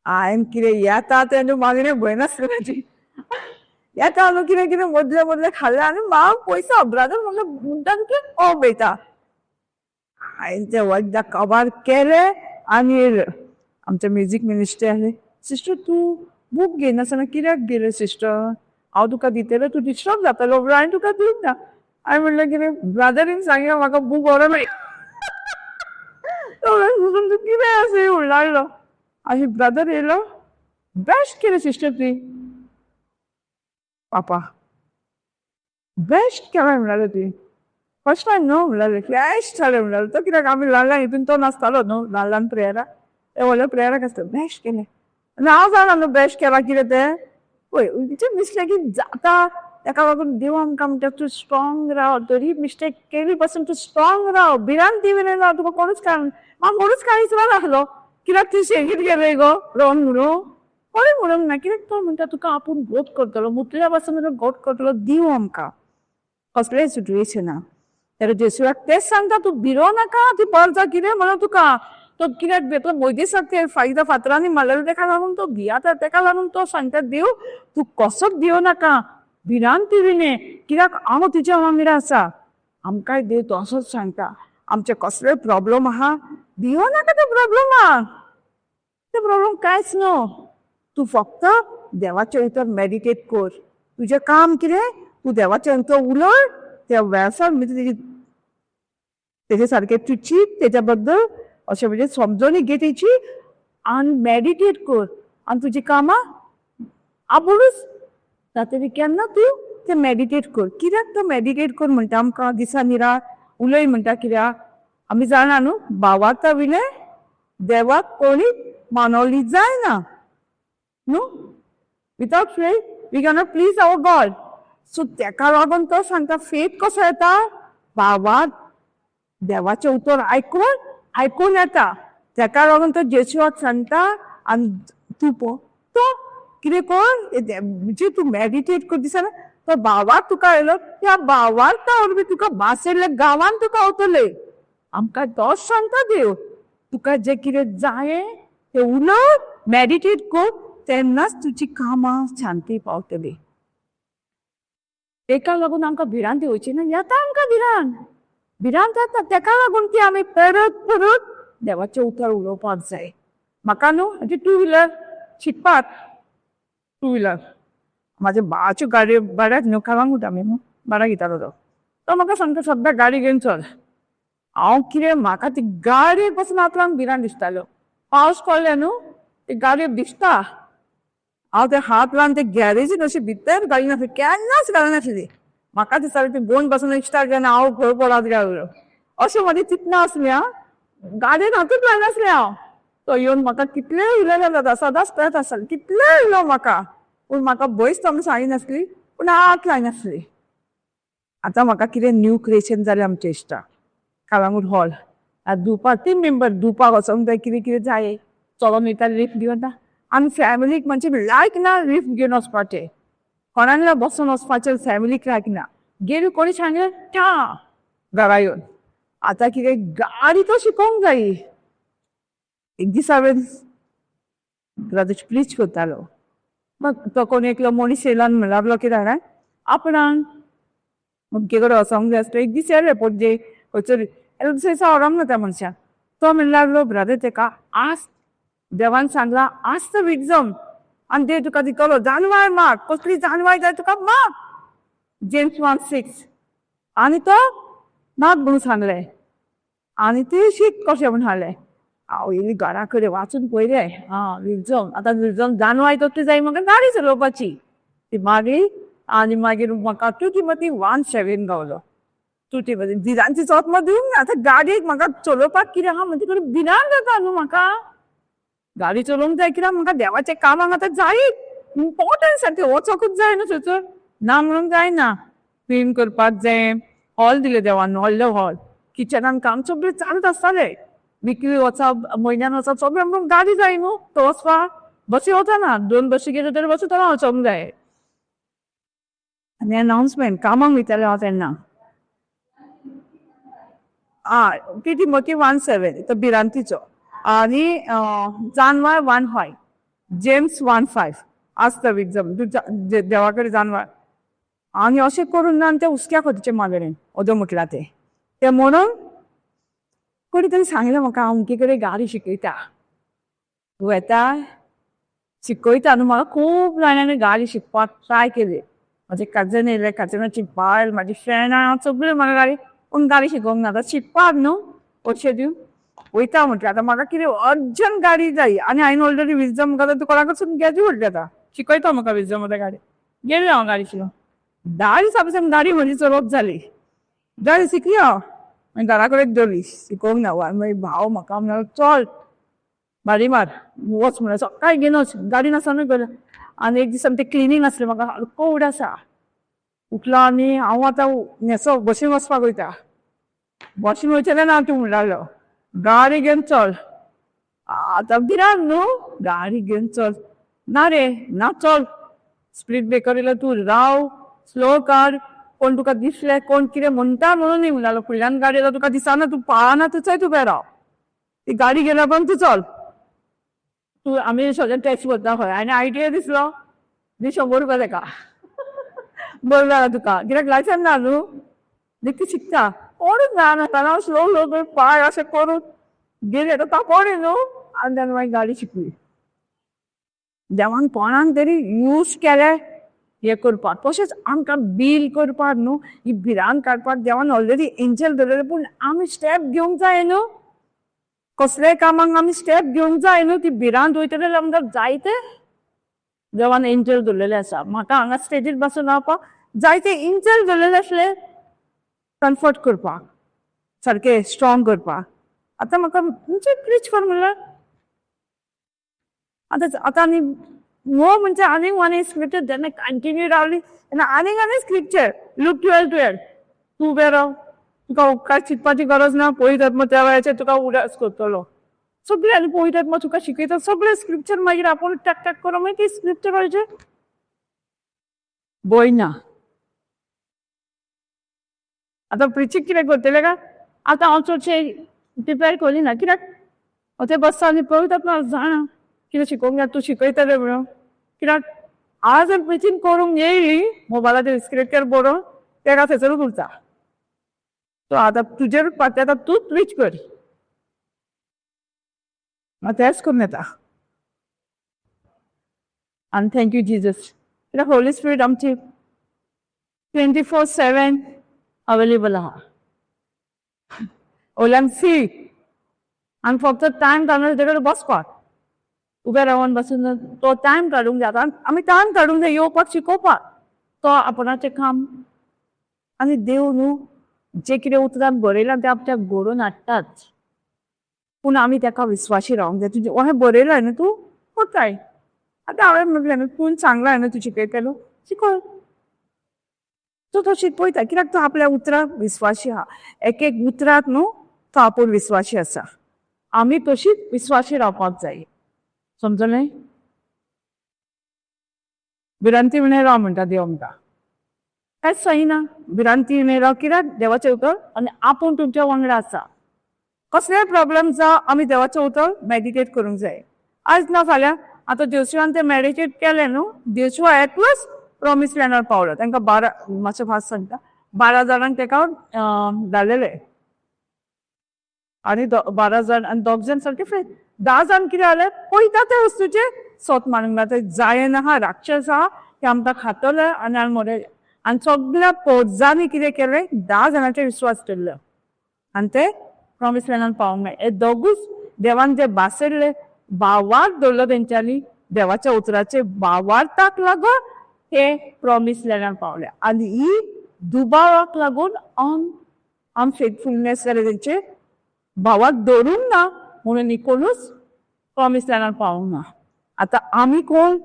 हांवें कितें येता तें मागणें भंयनासतनाची येता न्हू कितें कितें मदलें मदलें खाल्लें आनी हांव पयसा ब्रदर म्हणलें म्हणटा की पळयता हांवें तें वखदां कबार केलें आनी येयलें आमचे म्युजीक मिनिस्टर आसले सिस्टर तूं बूक घेयनासतना कित्याक गेले सिस्टर हांव तुका दितलें तूं डिस्टर्ब जातलो हांवें तुका दिवंक ना हांवें म्हणलें कितें ब्रदरीन सांगलें म्हाका बूक व्हरो मेळ्ळी तूं कितें अशें म्हणलालो आनी ब्रदर येयलो बेस्ट केलें सिस्टर ती पापा बेस्ट केलें म्हणलें ती फर्स्ट टायम न्हू म्हणलें बेस्ट जालें म्हणलें तो कित्याक आमी ल्हान ल्हान हितून तो नासतालो न्हू ल्हान ल्हान प्रेयरा ते व्हडल्या प्रेयराक आसता बेस्ट केलें आनी हांव जाणा न्हू बेस्ट केलां कितें तें पळय म्हणजे मिस्टेकी जाता ताका लागून देव आमकां म्हणटा तूं स्ट्रॉंग राव तरी मिस्टेक केली पासून तूं स्ट्रॉंग राव भिरांत दिवने राव तुका कोणूच कोणूच कांयच नासलो कित्याक ती शेगीत गेले गो रोन म्हणून कोणी म्हणूंक ना कित्याक तो म्हणटा तुका आपूण गोट करतलो मुतल्या पासून गोट करतलो दिव आमकां कसलेय सिट्युएशनाक तर जेसुआक तेच सांगता तूं भिरो नाका ती परजा कितें म्हणून तुका तो कित्याक तो मोयदीसाक ते फायदा फातरांनी मारलेले तेका लागून तो भियाता तेका लागून तो सांगता देव तूं कसोच भियो नाका भिरांत दिविने कित्याक हांव तुज्या वांगडा आसा आमकांय देव तसोच सांगता आमचे कसलेय प्रॉब्लेम आहा भियो नाका त्या प्रॉब्लेमाक ते प्रॉब्लेम कांयच न्हू तूं फक्त देवाच्या भितर मेडिटेट कर तुजें काम कितें तूं देवाच्या भितर उलय त्या वेळार म्हणजे तेजे सारकें तूं चिंत तेच्या बद्दल अशें म्हणजे समजोनी घे तेची आनी मेडिटेट कर आनी तुजी कामां आपुणूच जातली केन्ना तूं तें मेडिटेट कर कित्याक तो मेडिटेट कर म्हणटा आमकां दिसा निराळ उलय म्हणटा कित्याक आमी जाणा न्हू भावार्था विले देवाक कोणी मानवली जायना न्हू without faith we cannot please our God so तेका लागून तो सांगता फेथ कसो येता भावार्थ देवाचें उतर आयकून येता तेका लागून तो जेशुआक सांगता आनी तूं तो कितें कर म्हणजे तूं मेडिटेट कर दिसना तो भावार्थ तुका आयलो त्या भावार्था वरवीं तुका बासेल्या गांवांत तुका वतले आमकां तोच सांगता देव तुका जें कितें जायें तें उलय मेडिटेट कर तेन्नाच तुजी कामां शांती पावतली तेका लागून आमकां भिरांत येवची ना येता आमकां भिरांत येता तेका लागून ती आमी परत परत देवाचें उतर उलोवपाक जाय म्हाका न्हू म्हणजे टू व्हिलर शिकपाक टू व्हिलर म्हाज्या भावाच्यो गाडयो भाड्याक न्हू कामांक आमी न्हू भाड्याक घेतालो तो म्हाका सांगता सद्दां गाडी घेवन चल हांव कितें म्हाका ती गाडयेक पासून आपणाक भिरांत दिसतालो पावस पडले न्हू ती गाडयो दिसता हांव ते हात लावन ते गॅरेजीन अशी भितर घालिनासली केन्नाच घालिनासली म्हाका दिसतालें ती गोंड पासून स्टार्ट जायना हांव खंय पडात गेलो अशें म्हाजी चिंतना आसली हांव गाडयेन हातूच लायनासलें हांव तो येवन म्हाका कितलें उलयलें जाता सदांच पळयत आसतालें कितलें उलो म्हाका पूण म्हाका भंयच तो सांगिनासली पूण हात लायनासली आतां म्हाका कितें न्यू क्रिएशन जालें आमच्या इश्टाक कालांगूट हॉल दुपा 3 मेंबर दुपाक वचोंक जाय कितें कितें जाय चलोन वयता लिफ्ट घेवन आनी फॅमिलीक म्हणजे लायक ना लिफ्ट घेवन वचपाचें कोणाल्या बसून वचपाचें फॅमिलीक लायक ना गेली कोणी सांगलें त्या घरा येवन आतां कितें गाडी तो शिकोवंक जाय एक दीस हांवें ग्रादाची प्लीज करतालो मग तो कोणी एकलो मनीस येयलो आनी म्हणल्यार कितें जाणां आपणाक अमके कडेन वचोंक जाय आसलो एक दीस येयलें पणजे खंयसर दुसरे दिसा व्हरोंक ना त्या मनशाक तो म्हणल्यार ब्रदर तेका आज देवान सांगला आज तो विजडम आनी देव तुका दितलो जानवाय माग कसली जानवाय जाय तुका माग जेम्स 1:6 आनी तो नाक म्हणून सांगलें आनी ती शीक कशें म्हूण हालें हांव येयली घरा कडेन वाचून पयलें विल्जम आतां विल्जम जानवाय तकली जाय म्हाका गाडी चलोवपाची ती मारी आनी मागीर म्हाका टू ती 1-7 गावलो टू भिरांची चोत दिवंक आतां गाडयेक म्हाका चलोवपाक कितें आहा म्हणटा कडेन भिरांत जाता न्हू म्हाका गाडी चलोवंक जाय कित्याक म्हाका देवाच्या कामाक आतां जायत इम्पॉर्टंट सारकें वचोंकूच जाय न्हू थंयसर ना म्हणून जायना क्लीन करपाक जाय हॉल दिले देवान व्हडलो हॉल किचनान काम सगळें चालत आसतालें विकली वचप म्हयन्यान वचप सगळें म्हणून गाडी जाय न्हू तो वचपाक बसी वचना 2 बसी गेल्यो तरी बसी थंय वचोंक जाय आनी अनाउन्समेंट कामाक वयतालें हांव तेन्ना ती मोठी 1-7 तो भिरांतीचो आनी जानवार 1-5 जेम्स 1-5 आसता विक्जम देवा कडेन जानवार आनी अशें करून ना ते उस्क्या खोतीचे मागणें ओदो म्हटला ते म्हणून कोणी तरी सांगलें म्हाका हांव अमके कडेन गाडी शिकयता तूं येता शिकयता न्हू म्हाका खूब जाणांनी गाडी शिकपाक ट्राय केली म्हाजे काजन येयले काजनाची बायल म्हाजी फ्रेंडां सगळीं म्हाका गाडी शिकोवंक ना आतां शिकपाक न्हू पयशे दिवन वयता म्हटलें आतां म्हाका कितें अर्जंट गाडी जाय आनी हांवें ऑलरेडी विजम म्हाका तूं कोणा कडसून ग्रॅज्युएट जाता शिकयता म्हाका विजम आतां गाडी गेलें हांव गाडी शिकोवंक 10 दिसां पासून गाडी म्हजी चलोवप जाली गाडी शिकली हांव आनी घरा कडेन दवरली शिकोवंक ना मागीर भाव म्हाका म्हणलो चल बारी मार वच म्हणून सकाळीं घेवन वच गाडी नासनूच गेलें आनी एक दीस ते क्लिनींग आसलें म्हाका हलको उड आसा उठलो आनी हांव आतां न्हेसो बसीन वचपाक वयता बसीन वयतलें ना तूं म्हणटालो गाडी घेवन चल आतां भिरांत न्हू गाडी घेवन चल ना रे ना चल स्पीड ब्रेकर येयलो तूं राव स्लो काड कोण तुका दिसलें कोण कितें म्हणटा म्हणून न्ही म्हणटालो फुडल्यान गाडी येता तुका दिसना तूं पळना थंयच उबें राव ती गाडी गेल्या पण तूं चल तूं आमी सगळें टॅक्स भरता खंय आनी ITA दिसलो दी 100 रुपया ताका बरें जालां तुका कित्याक लायसन ना न्हू देख ती शिकता कोणूच जायनासतना स्लो स्लो करून पांय अशें करून गेली तो तापोवणी न्हू आनी तेन्ना मागीर गाडी शिकली देवान कोणाक तरी यूज केलें हे करपाक तशेंच आमकां बील करपाक न्हू ही भिरांत काडपाक देवान ऑलरेडी एंजल दवरलेले पूण आमी स्टेप घेवंक जाय न्हू कसलेय कामाक आमी स्टेप घेवंक जाय न्हू ती भिरांत वयतले जाल्यार आमकां जायते देवान एंजल दवरलेले आसा म्हाका हांगा स्टेजीर बसून रावपाक जायते एंजल दवरलेले आसले कम्फर्ट करपाक सारकें स्ट्रॉंग करपाक आतां म्हाका म्हणजे प्रीच कर म्हणल्यार आतां आनी हो म्हणजे आनीक स्क्रिप्चर जेन्ना कंटिन्यू रावली तेन्ना आनीक स्क्रिप्चर लूक 12:12 तूं उबें राव तुका उपकार चिंतपाची गरज ना पळयत आत्मा त्या वेळाचेर तुका उदास करतलो सगळे आनी पळयत आत्मा तुका शिकयता सगळे स्क्रिप्चर मागीर आपूण टॅक टॅक करून मागीर ती स्क्रिप्चर कळचे भंय ना आतां प्रिचीक कितें करतलें काय आतां हांव चडशें प्रिपेर करली ना कित्याक ते बसता आनी पळयत आत्मा जाणा कितें शिकोवंक जाय तूं शिकयतलें म्हणून कित्याक हांव जर प्रिचींग करूंक येयली मोबायलाचेर स्क्रिप्चर बरोवन तेका थंयसरूच उरता सो आतां तुजेर आतां तूंच प्रीच कर हांव तेंच करून येता आनी थँक्यू जिजस कित्याक होली स्पिरीट आमची 24/7 अवेलेबल आहा वयल्यान सी आनी फक्त टायम काडून तेजे कडेन बसपाक उबें रावन बसून तो टायम काडूंक जाय आतां आमी टायम काडूंक जाय येवपाक शिकोवपाक तो आपणाचें काम आनी देव न्हू जे कितें उतरांत बरयलां तें आपल्याक बरोवन हाडटाच पूण आमी तेका विस्वाशी रावंक जाय तुजें अशें बरयलां न्हू तूं कोताय आतां हांवें म्हटलें न्हू तूं सांगलां न्हू तूं शिकयतलो शिकय तूं तो शिकयता कित्याक तूं आपल्या उतराक विस्वाशी आहा एक उतराक न्हू तो आपूण विस्वाशी आसा आमी तशीच विस्वाशी रावपाक जाय समजलें भिरांती उणें राव म्हणटा देव आमकां कांयच जायना भिरांती उणें राव कित्याक देवाचें उतर आनी आपूण तुमच्या वांगडा आसा कसलेय प्रॉब्लेम जावं आमी देवाचें उतर मॅडिटेट करूंक जाय आयज ना फाल्यां आतां जोशुआन तें मॅडिटेट केलें न्हू जोशुआ एकलोच प्रॉमीस लँडार पावलो तांकां 12 मातशें फास्ट सांगता 12 जाणांक तेका धाडलेले आनी 12 जाण आनी 2 जाण सारके फ्रेंड 10 जाण कितें जालें पळयता ते वस्तूचे सोत मारूंक ना जायना आहा राक्षस आहा ते आमकां खातले आनी आमी मरे आनी सगळ्या पोजांनी कितें केलें 10 जाणांचेर विश्वास केल्लो आनी ते प्रॉमीस लँडान पावोंक मेळ्ळें हे दोगूच देवान जे बासरले भावार्थ दवरलो तेंच्यांनी देवाच्या उतराचे भावार्थाक लागून हे प्रॉमिस लँडार पावले आनी ही दुबावाक लागून अनफेथफुलनेस जाले तेंचे भावाक दवरूंक ना म्हणून कोणूच प्रॉमिस लँडार पावूंक ना. आतां आमी कोण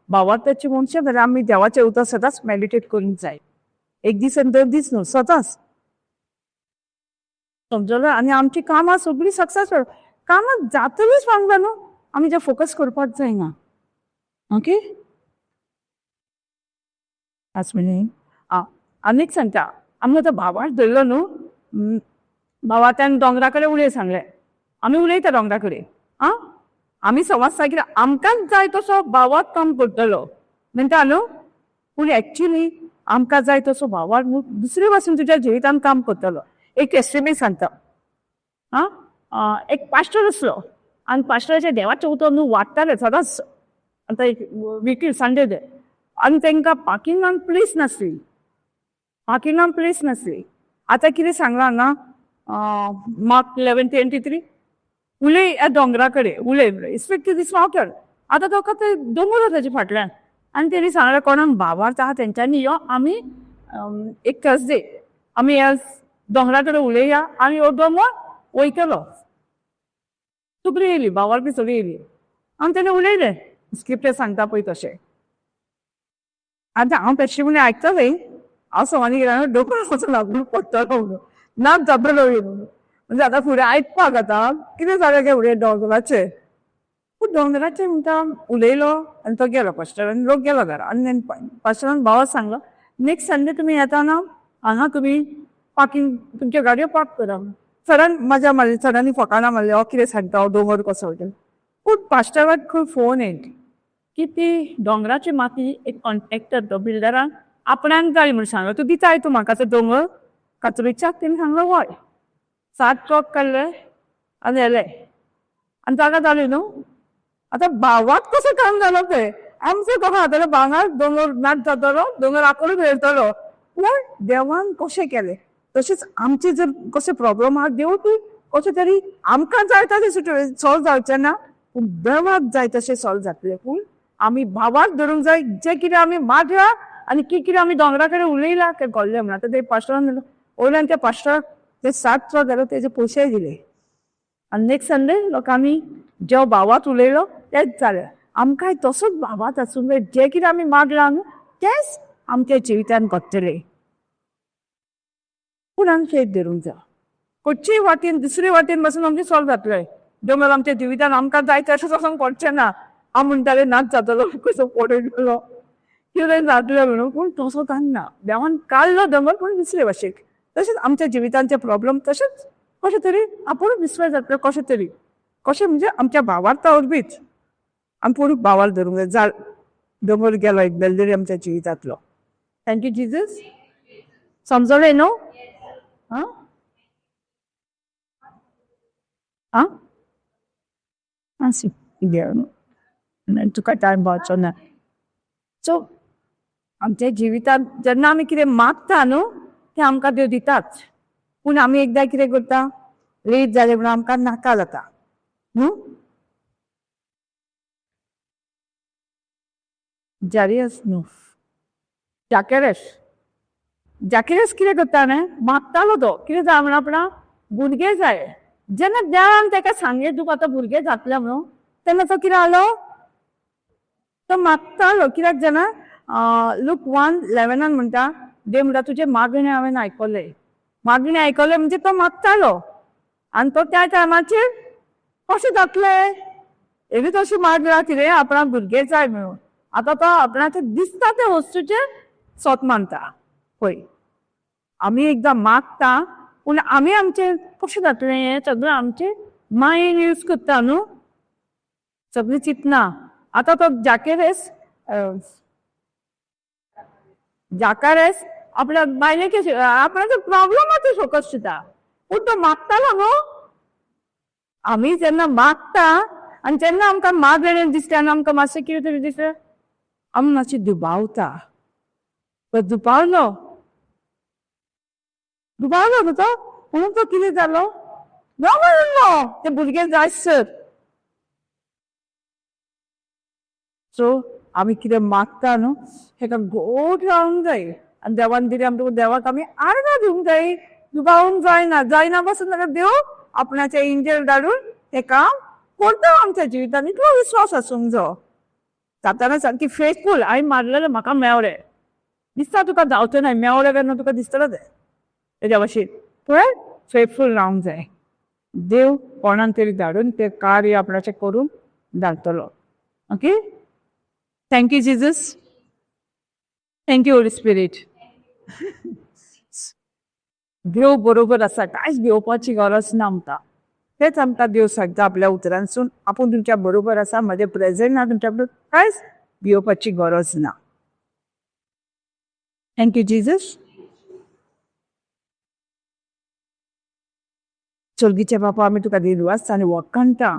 भावार्थाची मनशां जाल्यार आमी देवाचे उतर सदांच मेडिटेट करूंक जाय. एक दीस आनी दर दीस न्हू सदांच समजलो. आनी आमची कामां सगळीं सक्सेसफूल कामां जातलीच वांगडा न्हू आमी जे फोकस करपाक जायना. ओके आनीक सांगता आमी आतां भावार्थ धरलो न्हू भावार्थान दोंगरा कडेन उलय सांगलें आमी उलयता दोंगरा कडेन आमी समजता कितें आमकांच जाय तसो भावार्थ काम करतलो म्हणटा न्हू पूण एक्चुली आमकां जाय तसो भावार्थ दुसरे भाशेन तुज्या जिवितान काम करतलो. एक टेस्टिमनी सांगता एक पास्टर आसलो आनी पास्टराचे देवाचें उतर न्हू वाडटाले सदांच आतां एक विकली संडे डे आनी तांकां पार्किंगान प्लेस नासली आतां कितें सांगलां हांगा मार्क 11:23 उलय ह्या दोंगरा कडेन उलय स्पीक टू दीस माउंटन. आतां तो ते दोंगर ताचे फाटल्यान आनी तेणी सांगलें कोणाक भावार्थ आहा तेंच्यांनी यो आमी एक थर्सडे आमी ह्या दोंगरा कडेन उलया आनी हो दोंगर वयतलो. सगळीं येयली भावार्थ बी सगळीं येयली आनी तेणें उलयलें स्क्रिप्टे सांगता पळय तशें. आतां हांव टेस्टिमनी आयकतलें हांव सवानी गेल्यार दोंगर वचून लागून पडटलो म्हणून नाच जातलो म्हणून म्हणजे आतां फुडें आयकपाक आतां कितें जालें गे फुडें दोंगराचें पूण दोंगराचें म्हणटा उलयलो आनी तो गेलो पास्टर आनी लोक गेलो घरा आनी पास्टरान भावाक सांगलो नेक्स्ट संडे तुमी येताना हांगा तुमी पार्किंग तुमच्यो गाडयो पार्क करा. सरान मजा मारली सरांनी फकाणां मारली हो कितें सांगता हो दोंगर कसो वयता. पूण पास्टराक खंय फोन येयली की ती दोंगराची माती एक कॉन्ट्रॅक्टर तो बिल्डरान आपणाक जाय म्हूण सांगलो तूं दिताय तूं म्हाका तो दोंगर कातुरीच्याक तेणी सांगलो हय. 7 ट्रक काडले आनी येले आनी जागा जाली न्हू. आतां भावाक कसो काम जालो पळय आमचो कशें जातालो भांगर दोंगर नाच जातालो दोंगर आंकडो मेळटलो पूण देवान कशें केलें तशेंच आमचे जर कशें प्रॉब्लम आहा देव तूं कशें तरी आमकां जाय तशें सॉल्व जावचें ना पूण देवाक जाय तशें सॉल्व जातलें. पूण आमी भावाक धरूंक जाय जें कितें आमी मागलां आनी कितें आमी दोंगरा कडेन उलयलां तें घडलें म्हणून. आतां ते पास्टरान वयल्यान त्या पास्टराक ते 7 ट्रक जालो तेजे पयशे दिले आनी नेक्स्ट संडे लोकांनी जो भावात उलयलो तेंच जालें. आमकांय तसोच भावात आसूंक जाय जें कितें आमी मागलां न्हू तेंच आमच्या जिवितान घडटलें. पूण आमी फेथ धरूंक जाय खंयचीय वाटेन दुसरे वाटेन पासून आमचें सॉल्व जातलें. दोंगर आमच्या जिवितान आमकां जाय तशें वचोंक पडचें ना. हांव म्हणटालें नाच जातलो कसो पडयलो कितें जातलें म्हणून पूण तसो कांय देवान काडलो दोंगर पूण दुसरे भाशेक. तशेंच आमच्या जिवितांचे प्रॉब्लम तशेंच कशें तरी आपूण विसर जातलें कशें तरी कशें म्हणजे आमच्या भावार्था वरवींच आमी पूण भावार्थ धरूंक जाय. दोंगर गेलो एक बेलदरी आमच्या जिवितांतलो. Thank you Jesus. समजलें न्हू तुका टायम पावचो ना. सो आमच्या जिवितांत जेन्ना आमी कितें मागता न्हू तें आमकां देव दिताच पूण आमी एकदां कितें करता लेट जालें म्हणून आमकां नाका जाता न्हू. जारियस न्हू जाकेरस कितें करता न्हय मागतालो तो कितें जाय म्हणून आपणा भुरगें जाय. जेन्ना देवान ताका सांगलें तुका आतां भुरगें जातलें म्हणून तेन्ना तो कितें जालो तो मागतालो. कित्याक जाणा लूक 1:11 म्हणटा देव म्हणटा तुजें मागणें हांवें आयकलें. मागणें आयकलें म्हणजे तो मागतालो आनी तो त्या टायमाचेर कशें जातलें एवी तशी मागला कितें आपणाक भुरगें जाय म्हणून. आतां तो आपणाचें दिसता ते वस्तूचेर सोत मानता पळय. आमी एकदां मागता पूण आमी आमचें कशें जातलें हें सगळें आमचें मायंड यूज करता न्हू सगळें चिंतना. आतां तो जाकारेस आपल्या बायलेक आपणाचो प्रॉब्लमाचेर फोकस दिता पूण तो मागतालो न्हू. आमी जेन्ना मागता आनी जेन्ना आमकां मागणें दिसता आनी आमकां मातशें कितें तरी दिसता आमी मातशें दुबावता. पण दुबावलो न्हू तो म्हणून तो कितें जालो ते भुरगे जायसर. सो आमी कितें मागता न्हू हेका गोड रावंक जाय आनी देवान दिली आमकां देवाक आमी आर्गां दिवंक जाय. दुबावूंक जायना पासून जाल्यार देव आपणाचे एंजल धाडून तें काम करता आमच्या जिवितान. इतलो विश्वास आसूंक जाय. साताना सारकी फेथफूल हांवें मारलेलें म्हाका मेवलें दिसता तुका धांवता ना मेवलें तेन्ना तुका दिसतलें तें तेज्या भाशेन तुवें फेथफूल रावंक जाय. देव कोणान तरी धाडून तें कार्य आपणाचें करून धाडटलो. Okay. Thank you Jesus. Thank you Holy Spirit. देव बरोबर आसा कांयच भिवपाची गरज ना आमकां. तेच आमकां देव सांगता आपल्या उतरांसून आपूण तुमच्या बरोबर आसा म्हजें प्रेझेंट ना तुमच्या बरोबर कांयच भिवपाची गरज ना. Thank you Jesus. चलगीचे बापा आमी तुका दिलवास आनी वखणटा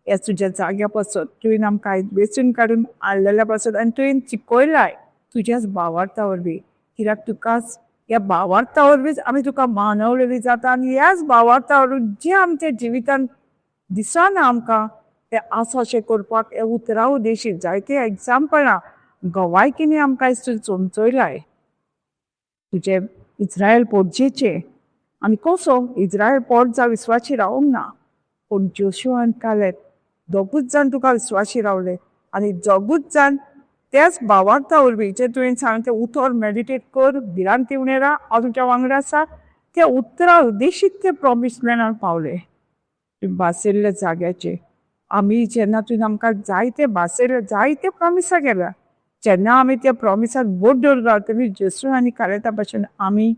ह्या तुज्या जाग्या पासत तुवें आमकां वेचून काडून हाडलेल्या पासत आनी तुवें चिकोयलाय तुज्याच भावार्था वरवीं. कित्याक तुकाच ह्या भावार्था वरवींच आमी तुका मानवलेली जाता आनी ह्याच भावार्था वरवीं जें आमच्या जिवितान दिसना आमकां तें आसा अशें करपाक हे उतरां उदेशी जायते एग्जाम्पलां गवायकीनी आमकां आयज चमचयलाय. तुजे इस्रायल पोरजेचे आनी कसो इस्रायल पोट जावं विस्वासी रावूंक ना पूण जोशुआ आनी कालेब दोगूच जाण तुका विस्वासी रावले आनी दोगूच जाण त्याच भावार्था वरवीं जे तुवें सांग तें उतर मेडिटेट कर भिरांती उणें राव हांव तुमच्या वांगडा आसा त्या उतरां उद्देशीत ते प्रॉमिस लँडार पावले. भासयल्ल्या जाग्याचे आमी जेन्ना तुवें आमकां जायते भासयले जायते प्रॉमिसां केल्या जेन्ना आमी त्या प्रॉमिसाक बोट धरून रावतली जोशुआ आनी कालेबा भाशेन आमी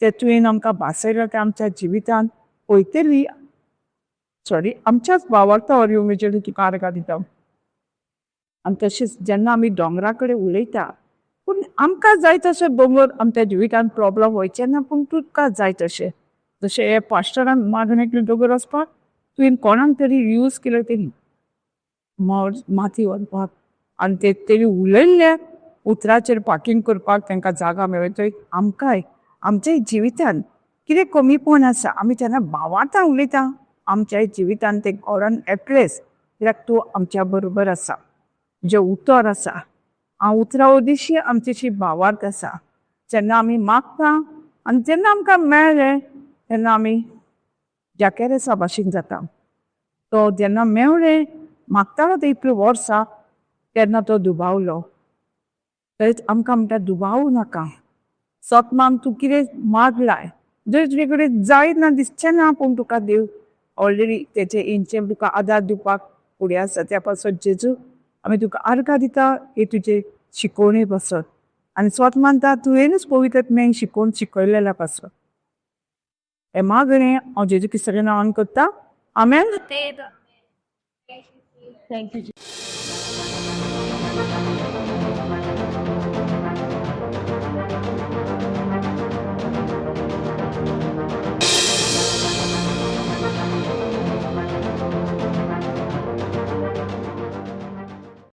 ते तुवें आमकां भासयल्या ते आमच्या जिवितान पळयतली आमच्याच भावार्था वरवीं उमेदीर तुका आर्गां दिता. आनी तशेंच जेन्ना आमी दोंगरा कडेन उलयता पूण आमकां जाय तशें दोंगर आमच्या जिवितान प्रॉब्लम वयचे ना पूण तुका जाय तशें जशें हे पास्टरान मागणेक दोंगर वचपाक तुवें कोणाक तरी यूज केलें तरी माती व्हरपाक आनी ते तेणी उलयल्ल्या उतराचेर पार्किंग करपाक तांकां जागा मेळटली. आमकांय आमच्या जिवितान कितें कमीपण आसा आमी जेन्ना भावार्था उलयता आमच्या जिवितान ते गॉडान एप्लेस कित्याक तूं आमच्या बरोबर आसा. जे उतर आसा हांव उतरां उद्देशी आमचीशी भावार्थ आसा. जेन्ना आमी मागता आनी जेन्ना आमकां मेळ्ळें तेन्ना आमी जाकेरेसा भाशेन जाता. तो जेन्ना मेवलें मागतालो ते इतलीं वर्सां तेन्ना तो दुबावलो. तरीच आमकां म्हणटा दुबावूं नाका. सतमान तूं कितें मागलाय जर तुजे कडेन जायना दिसचें ना पूण तुका देव ऑलरेडी तेचे एंजल तुका आदार दिवपाक फुडें आसा. त्या पासत जेजू आमी तुका आर्गां दिता हे तुजे शिकोवणे पासत आनी स्वत मानता तुवेंच पवित्रत्म्यान शिकोवन शिकयलेल्या पासत. हे मागणें हांव जेजू क्रिस्ताच्या नांवान करता. आमेन. Thank you.